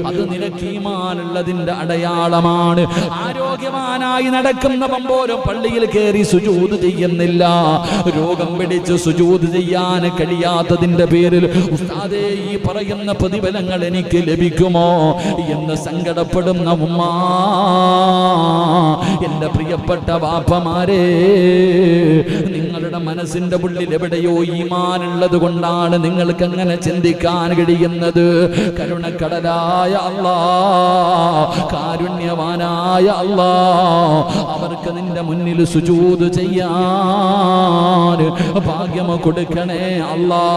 [SPEAKER 1] അത് നിനക്ക് ഈമാനുള്ളതിന്റെ അടയാളമാണ്. ആരോഗ്യവാനായി നടക്കുന്നവൻ പോലും പള്ളിയിൽ കയറി സുജൂദ് ചെയ്യുന്നില്ല. രോഗം പിടിച്ച് സുജൂദ് ചെയ്യാൻ കഴിയാത്തതിന്റെ പേരിൽ ഉസ്താദേ, ഈ പറയുന്ന പ്രതിഫലങ്ങൾ എനിക്ക് ലഭിക്കുമോ എന്ന് സങ്കടപ്പെടുന്ന ഉമ്മ, എന്റെ പ്രിയപ്പെട്ട വാപ്പമാരെ, നിങ്ങളുടെ മനസ്സിന്റെ ഉള്ളിൽ എവിടെയോ ഈമാനുള്ളത് കൊണ്ടാണ് നിങ്ങൾക്ക് അങ്ങനെ ചിന്തിക്കാൻ കഴിയുന്നത്. കരുണക്കടലായ അല്ലാഹ്, കാരുണ്യവാനായ അല്ലാഹ്, അവർക്ക് നിന്റെ മുന്നിൽ സുജൂദ് ചെയ്യാൻ ഭാഗ്യം കൊടുക്കണേ അല്ലാഹ്.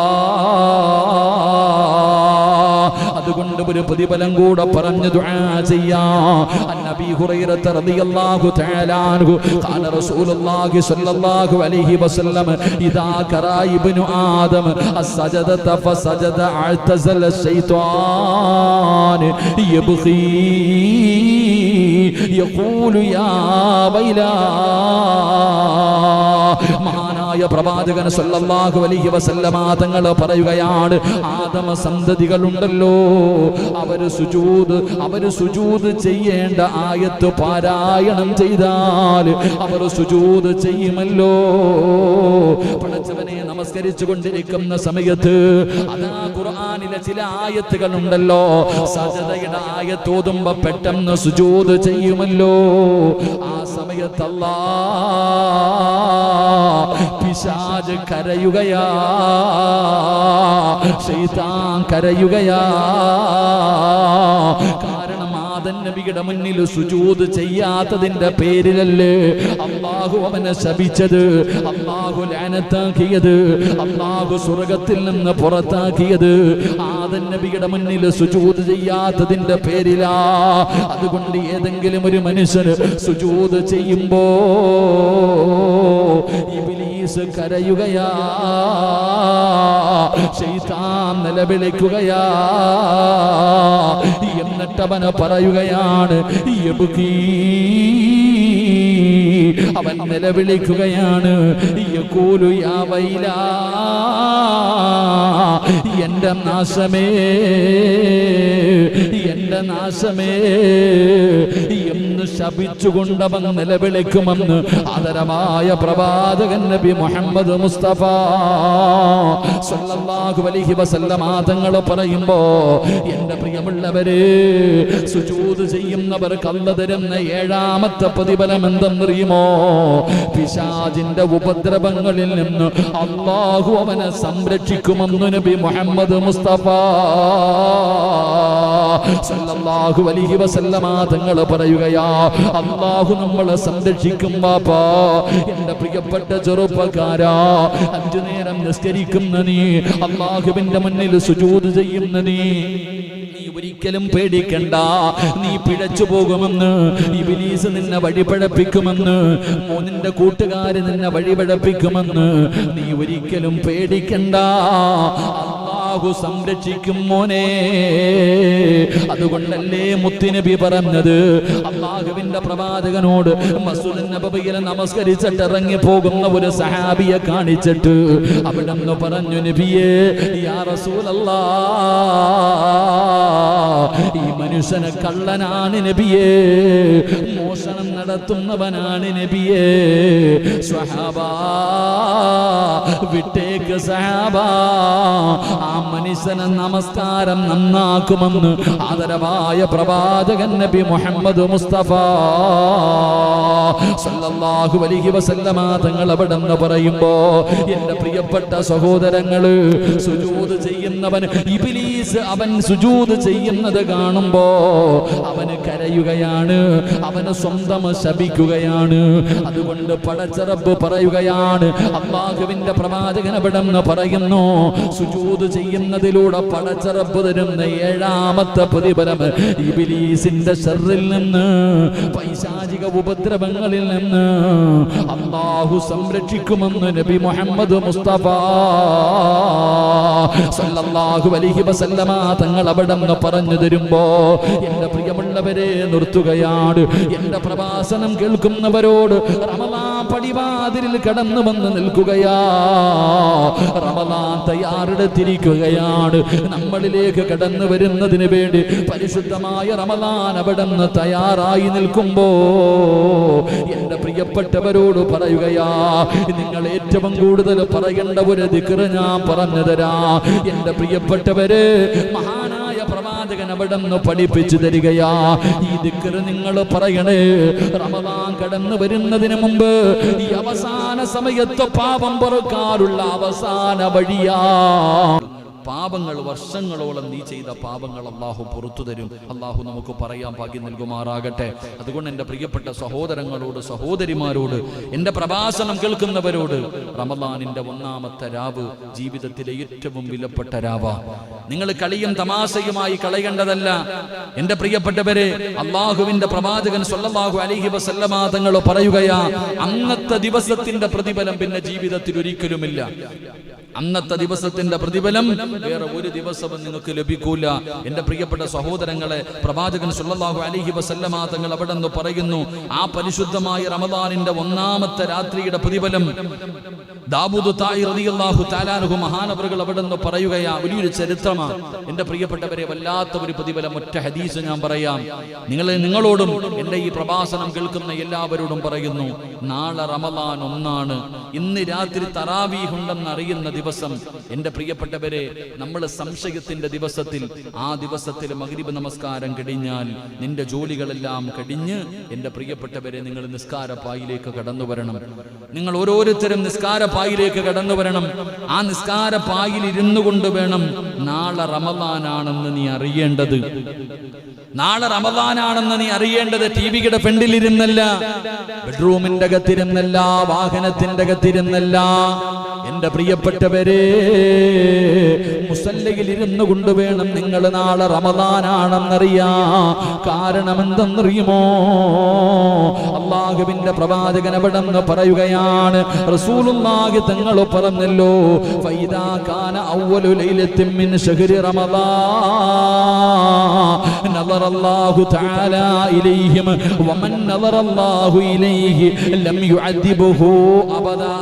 [SPEAKER 1] അതുകൊണ്ട് ഒരു പ്രതിഫലം കൂടെ പറഞ്ഞു ദുആ ചെയ്യാം. അന്നബി ഹുറൈറ റളിയല്ലാഹു തആല അൻഹു ഖാല റസൂലുള്ളാഹി സ്വല്ലല്ലാഹു അലൈഹി വസല്ലം, ഇദാ ഖറാ ഇബ്നു ആദം അസ്സജദത ഫസജദ അഅ്തസല ശൈത്വാൻ യബ്ഖി യഖൂലു യാ വൈലാ. മഹാനായ പ്രവാചകൻ സല്ലല്ലാഹു അലൈഹി വസല്ലമ തങ്ങൾ പറയുകയാണ്, ആദമ സന്തതികളുണ്ടല്ലോ, അവര് സുജൂദ് ചെയ്യേണ്ട ആയത്ത് പാരായണം ചെയ്താൽ അവർ സുജൂദ് ചെയ്യുമല്ലോ. പടച്ചവനെ നമസ്കരിച്ചു കൊണ്ടിരിക്കുന്ന സമയത്ത് അതാ ഖുർആനിലെ ചില ആയത്തുകൾ ഉണ്ടല്ലോ, സജദയുടെ ആയത്ത് ഓതുമ്പോ പെട്ടെന്ന് സുജൂദ് ചെയ്യുമല്ലോ. ആ സമയത്ത് പിശാച് കരയുകയാ, ശൈത്താൻ കരയുകയാ. കാരണം ആദം നബിയുടെ മുന്നിൽ സുജൂദ് ചെയ്യാത്തതിന്റെ പേരിലല്ലേ അല്ലാഹു അവനെ ശപിച്ചത്, അല്ലാഹു ലഅനത്താക്കിയത്, അല്ലാഹു സ്വർഗ്ഗത്തിൽ നിന്ന് പുറത്താക്കിയത് ആദം നബിയുടെ മുന്നിൽ സുജൂദ് ചെയ്യാത്തതിന്റെ പേരിലാ. അതുകൊണ്ട് ഏതെങ്കിലും ഒരു മനുഷ്യന് സുജൂദ് ചെയ്യുമ്പോ ഇബ്ലീസ് കരയുകയാ, ശൈത്താൻ നിലവിളിക്കുകയാ. എന്നിട്ടവന് പറയുകയാണ്, അവൻ നിലവിളിക്കുകയാണ്, യഖൂലു യാ വൈലാ, എന്റെ നാശമേ, എന്റെ നാശമേ എന്ന് ശപിച്ചുകൊണ്ടവൻ നിലവിളിക്കുമെന്ന് ആദരമായ പ്രവാചകൻ നബി മുഹമ്മദ് മുസ്തഫ സല്ലല്ലാഹു അലൈഹി വസല്ലമ തങ്ങൾ പറയുമ്പോ, എന്റെ പ്രിയമുള്ളവരെ, സുജൂദ് ചെയ്യുന്നവർക്ക് അല്ലാഹു തരുന്ന ഏഴാമത്തെ പ്രതിഫലം എന്തെന്നറിയുമോ? പിശാചിന്റെ ഉപദ്രവങ്ങളിൽ നിന്ന് അല്ലാഹു അവനെ സംരക്ഷിക്കുമെന്ന് നബി മുഹമ്മദ് മുസ്തഫ സല്ലല്ലാഹു അലൈഹി വസല്ലമ തങ്ങൾ പറയുകയാ, അല്ലാഹു നമ്മളെ സംരക്ഷിക്കും. ബാപ്പാ, എന്റെ പ്രിയപ്പെട്ട ചെറുപ്പക്കാരാ, 5 നേരം നിസ്കരിക്കുന്ന നീ, അല്ലാഹുവിന്റെ മുന്നിൽ സുജൂദ് ചെയ്യുന്ന നീ ഒരിക്കലും പേടിക്കണ്ട. നീ പിഴച്ചു പോകുമെന്ന് ഇബ്ലീസ് നിന്നെ വഴിപഴപ്പിക്കുമെന്ന്, നിന്റെ കൂട്ടുകാര് നിന്നെ വഴിപഴപ്പിക്കുമെന്ന് നീ ഒരിക്കലും പേടിക്കണ്ട. അല്ലാഹു സംരക്ഷിക്കും മോനെ. അതുകൊണ്ടല്ലേ മുത്തുനബി പറഞ്ഞത്, അല്ലാഹുവിന്റെ പ്രവാചകനോട് മസ്ജിദ് നബവിയിൽ നമസ്കരിച്ചിട്ട് ഇറങ്ങി പോകുന്ന ഒരു സഹാബിയെ കാണിച്ചിട്ട് അവിടെന്ന് പറഞ്ഞു, നബിയേ, യാ റസൂലല്ലാഹ്, ഈ മനുഷ്യന് കള്ളനാണ് നബിയേ, മോഷണം നടത്തുന്നവനാണ് നബിയേ. സ്വഹാബാ, വിട്ടേക്ക് സഹാബാ, ആ മനുഷ്യന് നമസ്കാരം നന്നാക്കുമെന്ന് ആദരവായ പ്രവാചകൻ നബി മുഹമ്മദ് മുസ്തഫ സല്ലല്ലാഹു അലൈഹി വസല്ലമ തങ്ങൾ അവിടെന്ന് പറയുമ്പോ, എന്റെ പ്രിയപ്പെട്ട സഹോദരങ്ങള്, സുജൂദ് ചെയ്യുന്നവൻ ഇബ്ലീസ് അവൻ സുജൂദ് ചെയ്യുന്നത് കാണുമ്പോ അവന് കരയുകയാണ്, അവന് സ്വന്തം ശപിക്കുകയാണ്. അതുകൊണ്ട് പടച്ച റബ്ബ് പറയുകയാണ്, അല്ലാഹുവിന്റെ പ്രവാചകൻ അവിടെന്ന് പറയുന്നു, സുജൂദ് ചെയ്യുന്നതിലൂടെ പടച്ച റബ്ബ് തരുന്ന ഏഴാമത്തെ പ്രതിഫലം ഇബ്ലീസിന്റെ ശർറിൽ നിന്ന്, പൈശാചിക ഉപദ്രവങ്ങളിൽ നിന്ന് അല്ലാഹു സംരക്ഷിക്കുമെന്ന് നബി മുഹമ്മദ് മുസ്തഫ സല്ലല്ലാഹു അലൈഹി വസല്ലമ തങ്ങൾ അവിടെന്ന് പറഞ്ഞു തരുമ്പോ, എന്റെ പ്രിയമുള്ളവരെ, നിർത്തുകയാണ്. എന്റെ പ്രഭാഷണം കേൾക്കുന്നവരോട് റമളാൻ പടിവാതിലിൽ കടന്നു വന്ന് നിൽക്കുകയാ. റമളാൻ തയ്യാറെടുത്തിരിക്കുകയാണ്. നമ്മളിലേക്ക് കടന്നു വരുന്നതിന് വേണ്ടി പരിശുദ്ധമായ റമളാൻ അവിടെന്ന് തയ്യാറായി നിൽക്കുമ്പോ എന്റെ പ്രിയപ്പെട്ടവരോട് പറയുകയാ, നിങ്ങൾ ഏറ്റവും കൂടുതൽ പറയേണ്ട ഒരു ദിക്ർ ഞാൻ പറഞ്ഞു തരാ. എന്റെ പ്രിയപ്പെട്ടവര്, മഹാനായ പ്രവാചകൻ അവിടെന്ന് പഠിപ്പിച്ചു തരികയാ. ഈ ദിക്ർ നിങ്ങൾ പറയണേ. റമളാൻ കടന്നു വരുന്നതിന് മുമ്പ് ഈ അവസാന സമയത്ത് പാപം പൊറുക്കാനുള്ള അവസാന വഴിയാ. പാപങ്ങൾ വർഷങ്ങളോളം നീ ചെയ്ത പാപങ്ങൾ അല്ലാഹു പുറത്തു തരും. അല്ലാഹു നമുക്ക് പറയാൻ ഭാഗ്യം നൽകുമാറാകട്ടെ. അതുകൊണ്ട് എൻ്റെ പ്രിയപ്പെട്ട സഹോദരങ്ങളോട്, സഹോദരിമാരോട്, എൻ്റെ പ്രഭാഷണം കേൾക്കുന്നവരോട്, റമളാനിന്റെ 1-ാമത്തെ രാവ് ജീവിതത്തിലെ ഏറ്റവും വിലപ്പെട്ട രാവാ. നിങ്ങൾ കളിയും തമാശയുമായി കളയേണ്ടതല്ല. എൻ്റെ പ്രിയപ്പെട്ടവരെ, അല്ലാഹുവിന്റെ പ്രവാചകൻ സ്വല്ലല്ലാഹു അലൈഹി വസല്ലമ തങ്ങൾ പറയുകയാ, അന്നത്തെ ദിവസത്തിന്റെ പ്രതിഫലം പിന്നെ ജീവിതത്തിൽ ഒരിക്കലുമില്ല. അന്നത്തെ ദിവസത്തിന്റെ പ്രതിഫലം വേറെ ഒരു ദിവസവും നിങ്ങൾക്ക് ലഭിക്കൂല. എന്റെ പ്രിയപ്പെട്ട സഹോദരങ്ങളെ, പ്രവാചകൻ സല്ലല്ലാഹു അലൈഹി വസല്ലമ തങ്ങൾ അവിടെ നിന്ന് പറയുന്നു, ആ പരിശുദ്ധമായ റമദാനിന്റെ ഒന്നാമത്തെ രാത്രിയുടെ പ്രതിഫലം ദാവൂദ് തായി റളിയല്ലാഹു തആല അൻഹു മഹാനവറുകൾ അവിടെ നിന്ന് പറയുകയാ. വലിയൊരു ചരിത്രമാണ് എന്റെ പ്രിയപ്പെട്ടവരെ, വല്ലാത്ത ഒരു പ്രതിഫലം. ഒറ്റ ഹദീസ് ഞാൻ പറയാം. നിങ്ങളോടും എന്റെ ഈ പ്രഭാഷണം കേൾക്കുന്ന എല്ലാവരോടും പറയുന്നു, നാളെ റമദാൻ ഒന്നാണ്. ഇന്ന് രാത്രി തറാവീഹ് ഉണ്ടെന്ന് അറിയുന്ന ദിവസം എന്റെ പ്രിയപ്പെട്ടവരെ, നമ്മൾ സംശയത്തിന്റെ ദിവസത്തിൽ, ആ ദിവസത്തിൽ മഗ്രിബ് നമസ്കാരം കഴിഞ്ഞാൽ നിന്റെ ജോലികളെല്ലാം കഴിഞ്ഞ് എന്റെ പ്രിയപ്പെട്ടവരെ നിങ്ങൾ നിസ്കാരപ്പായിലേക്ക് കടന്നു വരണം. നിങ്ങൾ ഓരോരുത്തരും നിസ്കാരപ്പായിലേക്ക് കടന്നു വരണം. ആ നിസ്കാരപ്പായിൽ ഇരുന്നു കൊണ്ട് വേണം നാളെ റമദാനാണെന്ന് നീ അറിയേണ്ടത്. നാളെ റമദാനാണെന്ന് നീ അറിയേണ്ടത് ടിവിയുടെ ഫ്രണ്ടിലിരുന്നല്ല, ബെഡ്റൂമിന്റെ അകത്തിരുന്നല്ല, വാഹനത്തിന്റെ അകത്തിരുന്നല്ല. എന്റെ പ്രിയപ്പെട്ടവരെ, മുസല്ലയിൽ ഇരുന്നു കൊണ്ട് വേണം നിങ്ങൾ നാളെ റമദാനാണെന്നറിയാ. കാരണം എന്തെന്നറിയുമോ? അല്ലാഹുവിന്റെ പ്രവാചകൻ അവിടെ നിന്ന് പറയുകയാണ്, റസൂലുള്ളാഹി തങ്ങൾ പറഞ്ഞല്ലോ, ഫൈദാ കാന അവ്വലു ലൈലത്തിൻ മിൻ ശഹ്രി റമദാൻ നദറല്ലാഹു തആല ഇലൈഹിം വമൻ നദറല്ലാഹു ഇലൈഹി ലം യുഅദിബുഹു അബദാ.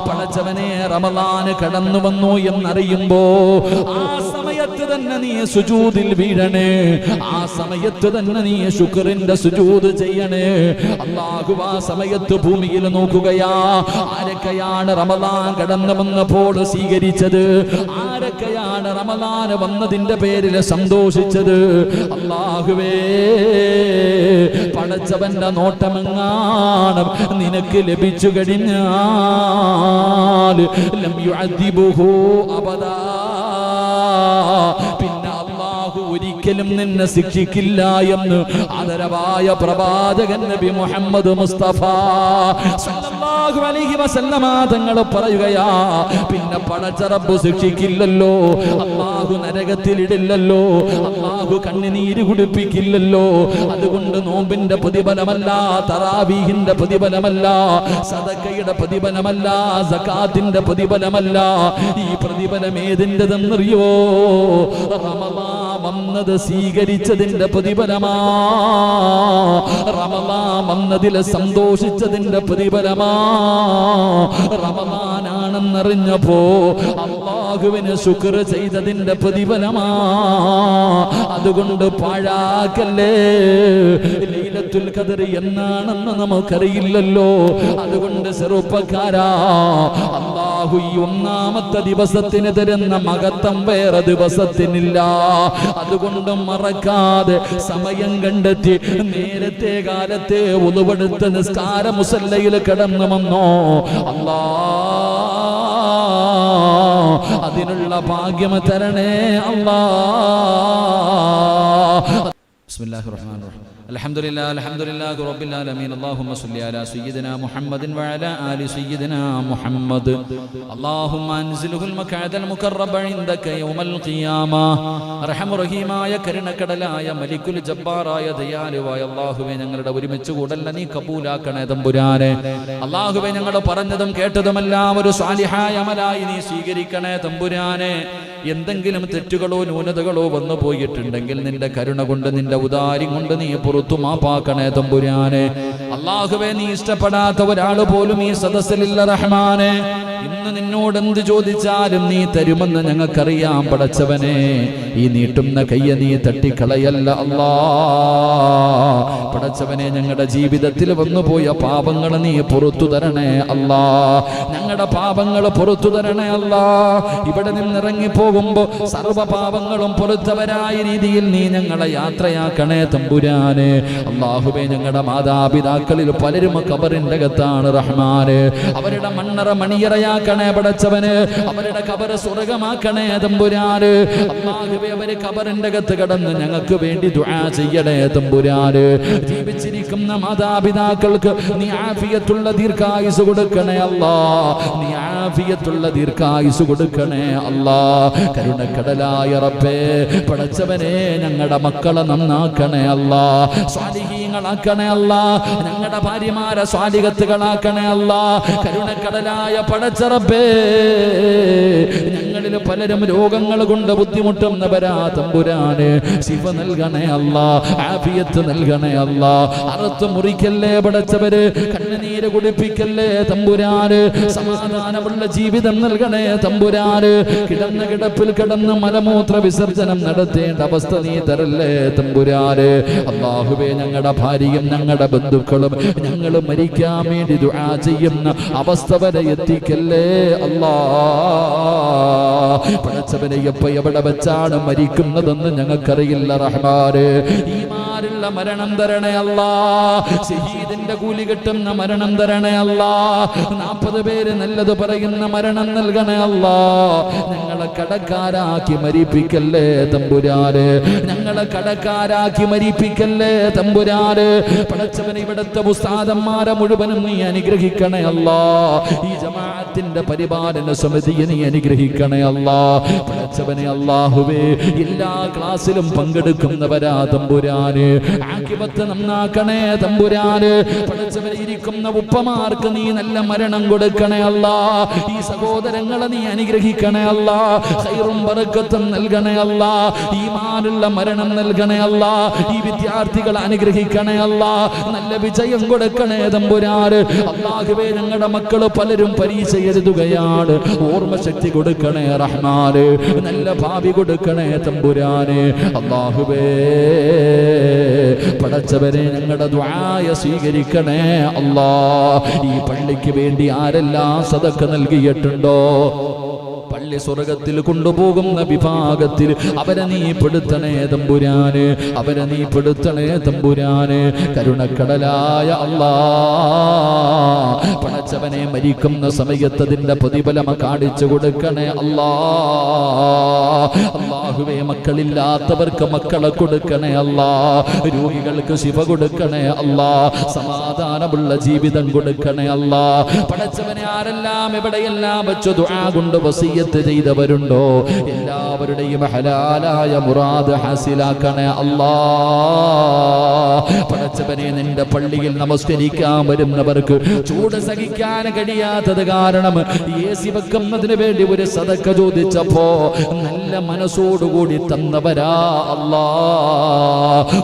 [SPEAKER 1] പടച്ചവനെ, റമദാന് കടന്നു വന്നു എന്നറിയുമ്പോ ആ സമയത്ത് തന്നെ നീ സുജൂദിൽ വീഴണേ. ആ സമയത്ത് തന്നെ നീ ശുക്റിന്റെ സുജൂദ് ചെയ്യണേ. അല്ലാഹു ആ സമയത്ത് ഭൂമിയിൽ നോക്കുകയാ, ആരൊക്കെയാണ് റമദാൻ കടന്നു വന്നപ്പോൾ സ്വീകരിച്ചത്? ആരൊക്കെയാണ് റമദാൻ വന്നതിന്റെ പേരിൽ സന്തോഷിച്ചത്? അല്ലാഹുവേ, പടച്ചവന്റെ നോട്ടമെങ്ങാനും നിനക്ക് ലഭിച്ചു കഴിഞ്ഞാൽ ലം യുഅദിബുഹു അബദാ, പിന്നെ അല്ലാഹു ഒരിക്കലും നിന്നെ ശിക്ഷിക്കില്ല എന്ന് ആദരവായ പ്രവാചകൻ നബി മുഹമ്മദ് മുസ്തഫ സല്ലല്ലാഹു അലൈഹി വസല്ലമ തങ്ങൾ പറയുകയാ. പിന്നെ പടച്ച റബ്ബ് ശിക്ഷിക്കില്ലല്ലോ, അല്ലാഹു നരകത്തിലിടില്ലല്ലോ, അല്ലാഹു കണ്ണുനീര് കുടിപ്പിക്കില്ലല്ലോ. അതുകൊണ്ട് നോമ്പിന്റെ പ്രതിഫലമല്ല, തറാവീഹിന്റെ പ്രതിഫലമല്ല, സദഖയുടെ പ്രതിഫലമല്ല, സകാത്തിന്റെ പ്രതിഫലമല്ല. ഈ പ്രതിഫലം ഏതിൻ്റെതെന്നറിയോ? റമദാൻ വന്നത് സ്വീകരിച്ചതിന്റെ പ്രതിഫലമാ. റമദാൻ വന്നതിൽ സന്തോഷിച്ചതിന്റെ പ്രതിഫലമാ. റമദാനാണെന്നറിഞ്ഞപ്പോ അല്ലാഹുവിന് ശുക്ർ ചെയ്തതിന്റെ പ്രതിഫലമാ. അതുകൊണ്ട് പാഴാക്കല്ലേ. ലൈലത്തുൽ ഖദർ എന്നാണെന്ന് നമുക്കറിയില്ലല്ലോ. അതുകൊണ്ട് ചെറുപ്പക്കാരാ, അല്ലാഹു ഈ ഒന്നാമത്തെ ദിവസത്തിന് തരുന്ന മഹത്വം വേറെ ദിവസത്തിനില്ല. അതുകൊണ്ട് മറക്കാതെ സമയം കണ്ടെത്തി നേരത്തെ കാലത്തെ ഉളുവെടുത്ത് നിസ്കാര മുസല്ലയിൽ കടന്നു വന്നോ. അല്ലാ, അതിനുള്ള ഭാഗ്യം തരണേ അല്ലാ. ബിസ്മില്ലാഹിർ റഹ്മാനിർ റഹീം. അൽഹംദുലില്ലാഹി റബ്ബിൽ ആലമീൻ. അല്ലാഹുമ്മ സ്വല്ലി അലാ സയ്യിദിനാ മുഹമ്മദിൻ വഅലാ ആലി സയ്യിദിനാ മുഹമ്മദ്. അല്ലാഹുമ്മ അൻസിൽഹുൽ മഖഅദൽ മുഖറബ ഇൻദക യൗമൽ ഖിയാമ. അർഹമർ റഹീമായ കരുണക്കടലായ മലിക്കുൽ ജബ്ബാറായ ദയാലുവായ അല്ലാഹുവേ, ഞങ്ങളുടെ ഒരുമിച്ച് കൂടലിനെ നീ കബൂലാക്കണേ തമ്പുരാനെ. അല്ലാഹുവേ, ഞങ്ങളുടെ പറഞ്ഞതും കേട്ടതുമെല്ലാം ഒരു സ്വാലിഹായ അമലായി നീ സ്വീകരിക്കണേ തമ്പുരാനെ. എന്തെങ്കിലും തെറ്റുകളോ ന്യൂനതകളോ വന്നു പോയിട്ടുണ്ടെങ്കിൽ നിന്റെ കരുണ കൊണ്ട്, നിന്റെ ഉദാര്യം കൊണ്ട് നീ പുറത്തു മാപ്പാക്കണേ തമ്പുരാനെ. അല്ലാഹുവേ, നീ ഇഷ്ടപ്പെടാത്ത ഒരാൾ പോലും ഈ സദസ്സിലില്ല റഹ്മാനെ. ഇന്ന് നിന്നോട് എന്ത് ചോദിച്ചാലും നീ തരുമെന്ന് ഞങ്ങൾക്കറിയാം പടച്ചവനെ. ഈ നീട്ടുന്ന കയ്യ നീ തട്ടിക്കളയല്ല അല്ലാ. പടച്ചവനെ, ഞങ്ങളുടെ ജീവിതത്തിൽ വന്നുപോയ പാപങ്ങൾ നീ പുറത്തു തരണേ അല്ലാ. ഞങ്ങളുടെ പാപങ്ങൾ പുറത്തു തരണേ അല്ലാ. ഇവിടെ നിന്നിറങ്ങിപ്പോകുമ്പോ സർവ്വ പാപങ്ങളും പുറത്തവരായ രീതിയിൽ നീ ഞങ്ങളെ യാത്രയാക്കണേ തമ്പുരാനെ. അല്ലാഹുവേ, ഞങ്ങളുടെ മാതാപിതാക്കളിൽ പലരും ഖബറിന്റെ അകത്താണ് റഹ്മാനെ. അവരുടെ മണ്ണറ മണിയറയാക്കണേ പടച്ചവന്. അവരുടെ ഖബർ സ്വർഗമാക്കണേ തമ്പുരാന്. അല്ലാഹുവേ, അവര് ഖബറിന്റെ അകത്ത് കടന്ന് ഞങ്ങൾക്ക് വേണ്ടി ദുആ ചെയ്യണേ തമ്പുരാന്. ജീവിച്ചിരിക്കുന്ന മാതാപിതാക്കൾക്ക് നീ ആഫിയത്തുള്ള ദീർഘായുസ് കൊടുക്കണേ അല്ലാ. നീ ആഫിയത്തുള്ള ദീർഘായുസ് കൊടുക്കണേ അല്ലാ. കരുണക്കടലായ റബ്ബേ, പടച്ചവനെ, ഞങ്ങളുടെ മക്കളെ നന്നാക്കണേ അല്ലാ. സ്വാലിഹീങ്ങളാക്കണേ അല്ലാ. ഞങ്ങളുടെ ഭാര്യമാരെ സ്വാലിഹത്തുകളാക്കണേ അല്ലാ. കരുണക്കടലായ പടച്ച റബ്ബേ, ഞങ്ങളിൽ പലരും രോഗങ്ങൾ കൊണ്ട് ബുദ്ധിമുട്ടുന്നവരാ തമ്പുരാനെ, ശിഫ നൽകണേ അല്ലാ, ആഫിയത്ത് നൽകണേ അല്ലാ. അറുത്ത് മുറിക്കല്ലേ പടച്ചവര്, കണ്ണുനീര് കുടിപ്പിക്കല്ലേ തമ്പുരാന്, സമാധാനമുള്ള ജീവിതം നൽകണേ തമ്പുരാന്. കിടന്ന കിടപ്പിൽ കിടന്ന് മലമൂത്ര വിസർജനം നടത്തേണ്ട അവസ്ഥ നീ തരല്ലേ തമ്പുരാന്. അല്ലാഹുവേ, ഞങ്ങളുടെ ഭാര്യയും ഞങ്ങളുടെ ബന്ധുക്കളും ഞങ്ങൾ മരിക്കാൻ വേണ്ടി ദുആ ചെയ്യുന്ന അവസ്ഥ വരെ എത്തിക്കല്ലേ അല്ലാ. പടച്ചവനെ എപ്പോ എവിടെ വെച്ചാണ് മരിക്കുന്നതെന്ന് ഞങ്ങൾക്കറിയില്ല റഹ്മാനെ. ഈമാനുള്ള മരണം തരണേ അല്ലാ, ശഹീദിന്റെ കൂലി കിട്ടുന്ന മരണം തരണേ അല്ലാ. 40 പേര് നല്ലത് പറയുന്ന മരണം നൽകണേ അല്ലാ. ഞങ്ങളെ കടക്കാരാക്കി മരിപ്പിക്കല്ലേ തമ്പുരാന്, ഞങ്ങളെ കടക്കാരാക്കി മരിപ്പിക്കല്ലേ തമ്പുരാന്. പടച്ചവനെ, ഇവിടുത്തെ ഉസ്താദന്മാരെ മുഴുവനും നീ അനുഗ്രഹിക്കണേ അല്ലാ. ഈ ജമാഅത്തിന്റെ പരിപാലന സമിതിയെ നീ അനുഗ്രഹിക്കണേ അല്ലാ. പടച്ചവനെ അല്ലാഹുവേ, എല്ലാ ക്ലാസ്സിലും പങ്കെടുക്കുന്നവരാ തമ്പുരാന്, ആഖിബത്ത് നന്നാക്കണേ തമ്പുരാന്. പടച്ചവനെ, ഇരിക്കുന്ന ഉപ്പമാർക്ക് നീ നല്ല മരണം കൊടുക്കണേ അല്ലാ. ഈ സഹോദരങ്ങളെ നീ അനുഗ്രഹിക്കണേ അല്ലാ. ഖൈറും ബറക്കത്തും നൽകണേ അല്ലാ. ഈമാനുള്ള മരണം നൽകണേ അല്ലാ. ഈ വിദ്യാർത്ഥികളെ അനുഗ്രഹിക്കണേ അല്ലാ. നല്ല വിജയം കൊടുക്കണേ തമ്പുരാന്. അല്ലാഹുവേ, ഞങ്ങളുടെ മക്കള് പലരും പരീക്ഷ എഴുതുകയാണ്, ഓർമ്മശക്തി കൊടുക്കണേ റഹ്മാന്, നല്ല ഭാവി കൊടുക്കണേ തമ്പുരാന്. അല്ലാഹുവേ, പടച്ചവനെ, ഞങ്ങളുടെ ദുആയ സ്വീകരിക്കണേ അല്ലാ. ഈ പള്ളിക്ക് വേണ്ടി ആരെല്ലാം സദഖ നൽകിയിട്ടുണ്ടോ, പള്ളി സ്വർഗത്തിൽ കൊണ്ടുപോകുന്ന വിഭാഗത്തിൽ അവരെ നീ പെടുത്തണേ തമ്പുരാന്, അവരെ നീ പെടുത്തണേ തമ്പുരാന്. കരുണക്കടലായ അല്ലാ, പടച്ചവനെ, മരിക്കുന്ന സമയത്ത് അതിന്റെ പ്രതിഫലം കാണിച്ചു കൊടുക്കണേ അല്ലാ. അല്ലാഹുവേ, മക്കളില്ലാത്തവർക്ക് മക്കളെ കൊടുക്കണേ അല്ലാ. രോഗികൾക്ക് ശിഫ കൊടുക്കണേ അല്ലാ. സമാധാനമുള്ള ജീവിതം കൊടുക്കണേ അല്ലാ. പടച്ചവനെ, ആരെല്ലാം എവിടെയെല്ലാം വെച്ച് ദുആ കൊണ്ട് വസിയ്യത്ത് ചെയ്തവരുണ്ടോ, എല്ലാവരുടെയും ഹലാലായ മുറാദ് ഹാസിലാക്കണേ അല്ലാ. പടച്ചവനെ, നിന്റെ പള്ളിയിൽ നമസ്കരിക്കാൻ വരുന്നവർക്ക് ചൂട് സഹിക്കാൻ കഴിയാത്തത് കാരണം AC വെക്കുന്നതിന് വേണ്ടി ഒരു സദഖ ചോദിച്ചപ്പോ നല്ല മനസ്സോടുകൂടി തന്നവരാ അല്ലാ.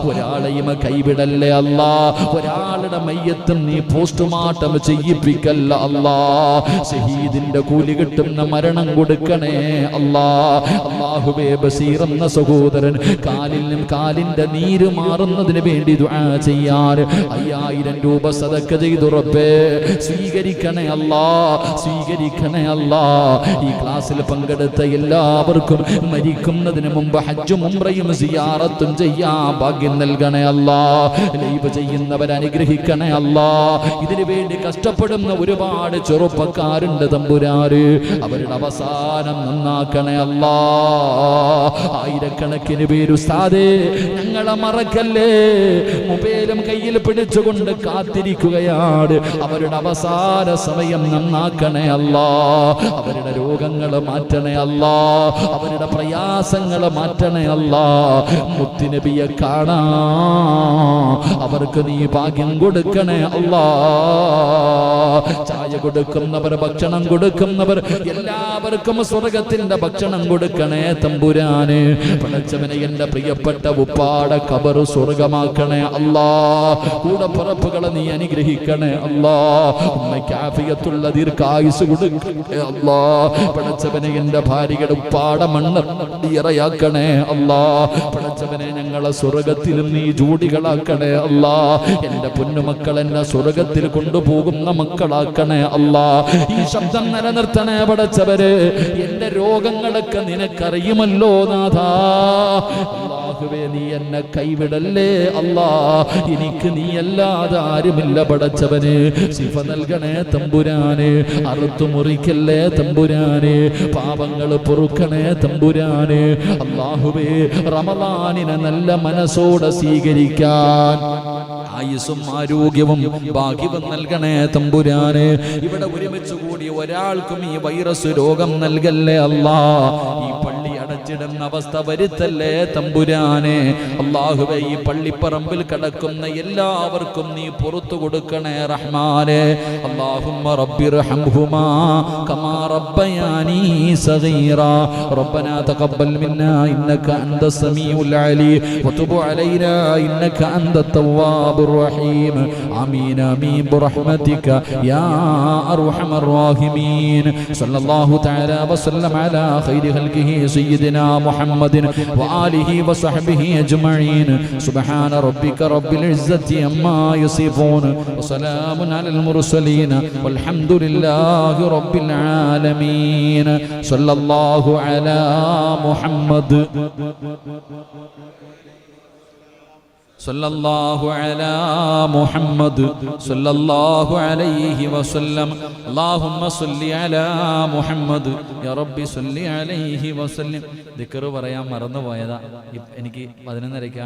[SPEAKER 1] ഒരാളെയും കൈവിടല്ലേ അല്ലാ. ഒരാളുടെ മയ്യത്തും നീ പോസ്റ്റ്മോർട്ടം ചെയ്യിപ്പിക്കല്ല അല്ലാ. ഷഹീദിന്റെ കൂലി കിട്ടുന്ന മരണം കൊടുക്കണേ അല്ലാ. അല്ലാഹുവേ, ബസീർ എന്ന സഹോദരൻ കാലിന്റെ നീര് മാറുന്നതിന് വേണ്ടി ദുആ ചെയ്യാൻ 5000 രൂപ സദഖ ചെയ്തു റബ്ബേ, സ്വീകരിക്കണേ അല്ലാ, സ്വീകരിക്കണേ അല്ലാ. ഈ ക്ലാസ്സിൽ പങ്കെടുത്ത എല്ലാവർക്കും മരിക്കുന്നതിന് മുമ്പ് ഹജ്ജും ഉംറയും സിയാറത്തും ചെയ്യാൻ ഭാഗ്യം നൽകണേ അല്ലാ. ലൈവ് ചെയ്യുന്നവരെ അനുഗ്രഹിക്കണേ അല്ലാ. ഇതിനു വേണ്ടി കഷ്ടപ്പെടുന്ന ഒരുപാട് ചെറുപ്പക്കാരുണ്ട് തമ്പുരാര്, അവരുടെ അവസാനം നന്നാക്കണേ അല്ലാ. ആയിരക്കണക്കിന് പേര് ഉസ്താദേ ഞങ്ങളെ മറക്കല്ലേ, മൊബൈലും കയ്യിൽ പിടിച്ചുകൊണ്ട് കാത്തിരിക്കുകയാണ്. അവരുടെ അവസാന സമയം നന്നാക്കണേ അല്ലാ. അവരുടെ രോഗങ്ങൾ മാറ്റണേ അല്ലാ. അവരുടെ പ്രയാസങ്ങൾ മാറ്റണേ അല്ലാ. മുത്തുനബിയെ കാണാ അവർക്ക് നീ ഭാഗ്യം കൊടുക്കണേ അല്ലാ. ചായ കൊടുക്കുന്നവർ, ഭക്ഷണം കൊടുക്കുന്നവർ എല്ലാവർക്കും സ്വർഗത്തിന്റെ ഭക്ഷണം കൊടുക്കണേ തമ്പുരാന്. പടച്ചവനെ, എന്റെ പ്രിയപ്പെട്ട ഉപ്പാട ഖബർ സ്വർഗമാക്കണേ അല്ലാ. കൂടെ പിറപ്പുകളെ നീ അനുഗ്രഹിക്കണേ അല്ലാ. ഉമ്മയ്ക്ക് ആഫിയത്തുള്ള ദീർഘായുസ് കൊടുക്കണേ അല്ലാ. പടച്ചവനെ, എന്റെ ഭാര്യയുടെ ഉപ്പാട മണ്ണ് ഇറയാക്കണേ അല്ലാ. പടച്ചവനെ, ഞങ്ങളെ സ്വർഗത്തിലും നീ ജോഡികളാക്കണേ അല്ലാ. എന്റെ പൊന്നുമക്കൾ എന്നെ സ്വർഗത്തിൽ കൊണ്ടുപോകുന്ന മക്കളാക്കണേ അല്ലാ. ഈ ശബ്ദം നിലനിർത്തണേ പടച്ചവരെ. എന്റെ രോഗങ്ങളൊക്കെ നിനക്കറിയുമല്ലോ നാഥാ. അല്ലാഹുവേ, നീ എന്നെ കൈവിടല്ലേ അല്ലാ. എനിക്ക് നീ അല്ലാതെ ആരുമില്ല പടച്ചവന്. ശിഫ നൽകണേ തമ്പുരാന്. അറുത്തു മുറിക്കല്ലേ തമ്പുരാന്. പാപങ്ങൾ പൊറുക്കണേ തമ്പുരാന്. അല്ലാഹുവേ, റമളാനിനെ നല്ല മനസ്സോടെ സ്വീകരിക്കാൻ ആയുസ്സും ആരോഗ്യവും ഭാഗ്യവും നൽകണേ തമ്പുരാന്. ഇവിടെ ഒരുമിച്ച് കൂടി ഒരാൾക്കും ഈ വൈറസ് രോഗം നൽകല്ലേ അല്ലാ. ഈ പള്ളി മരിച്ചിടുന്ന അവസ്ഥ വരുത്തല്ലേ തമ്പുരാനെ. അല്ലാഹുവേ ഈ പള്ളിപ്പറമ്പിൽ കിടക്കുന്ന എല്ലാവർക്കും നീ പുറത്തു കൊടുക്കണേ റഹ്മാനെ. അല്ലാഹുമ്മ റബ്ബിർഹംഹുമാ കമാ റബ്ബയാനി സഗീറാ റബ്ബനാ തഖബ്ബൽ മിന്നാ ഇന്നക അൻതസ് സമീഉൽ അലീം വതുബ് അലൈനാ ഇന്നക അൻതത് തവ്വാബുർ റഹീം. ആമീൻ ആമീൻ ബിറഹ്മതിക യാ അർഹമർ റഹീമീൻ. സല്ലല്ലാഹു തആല വസല്ലം അലാ ഖൈരി ഖൽഖിഹി സയ്യിദിനാ മുഹമ്മദിൻ വആലിഹി വസഹ്ബിഹി അജ്മഈൻ. സുബ്ഹാന റബ്ബിക റബ്ബിൽ ഇസ്സത്തി അമ്മാ യസിഫൂൻ വസലാമുൻ അലൽ മുർസലീൻ വൽഹംദുലില്ലാഹി റബ്ബിൽ ആലമീൻ. സല്ലല്ലാഹു അലാ മുഹമ്മദ് സല്ലല്ലാഹു അലാ മുഹമ്മദ് സല്ലല്ലാഹു അലൈഹി വസല്ലം. അല്ലാഹുമ്മ സ്വല്ലി അലാ മുഹമ്മദ് യാ റബ്ബി സ്വല്ലി അലൈഹി വസല്ലം. ദിക്ർ പറയാൻ മറന്നുപോയതാ, എനിക്ക് 11:30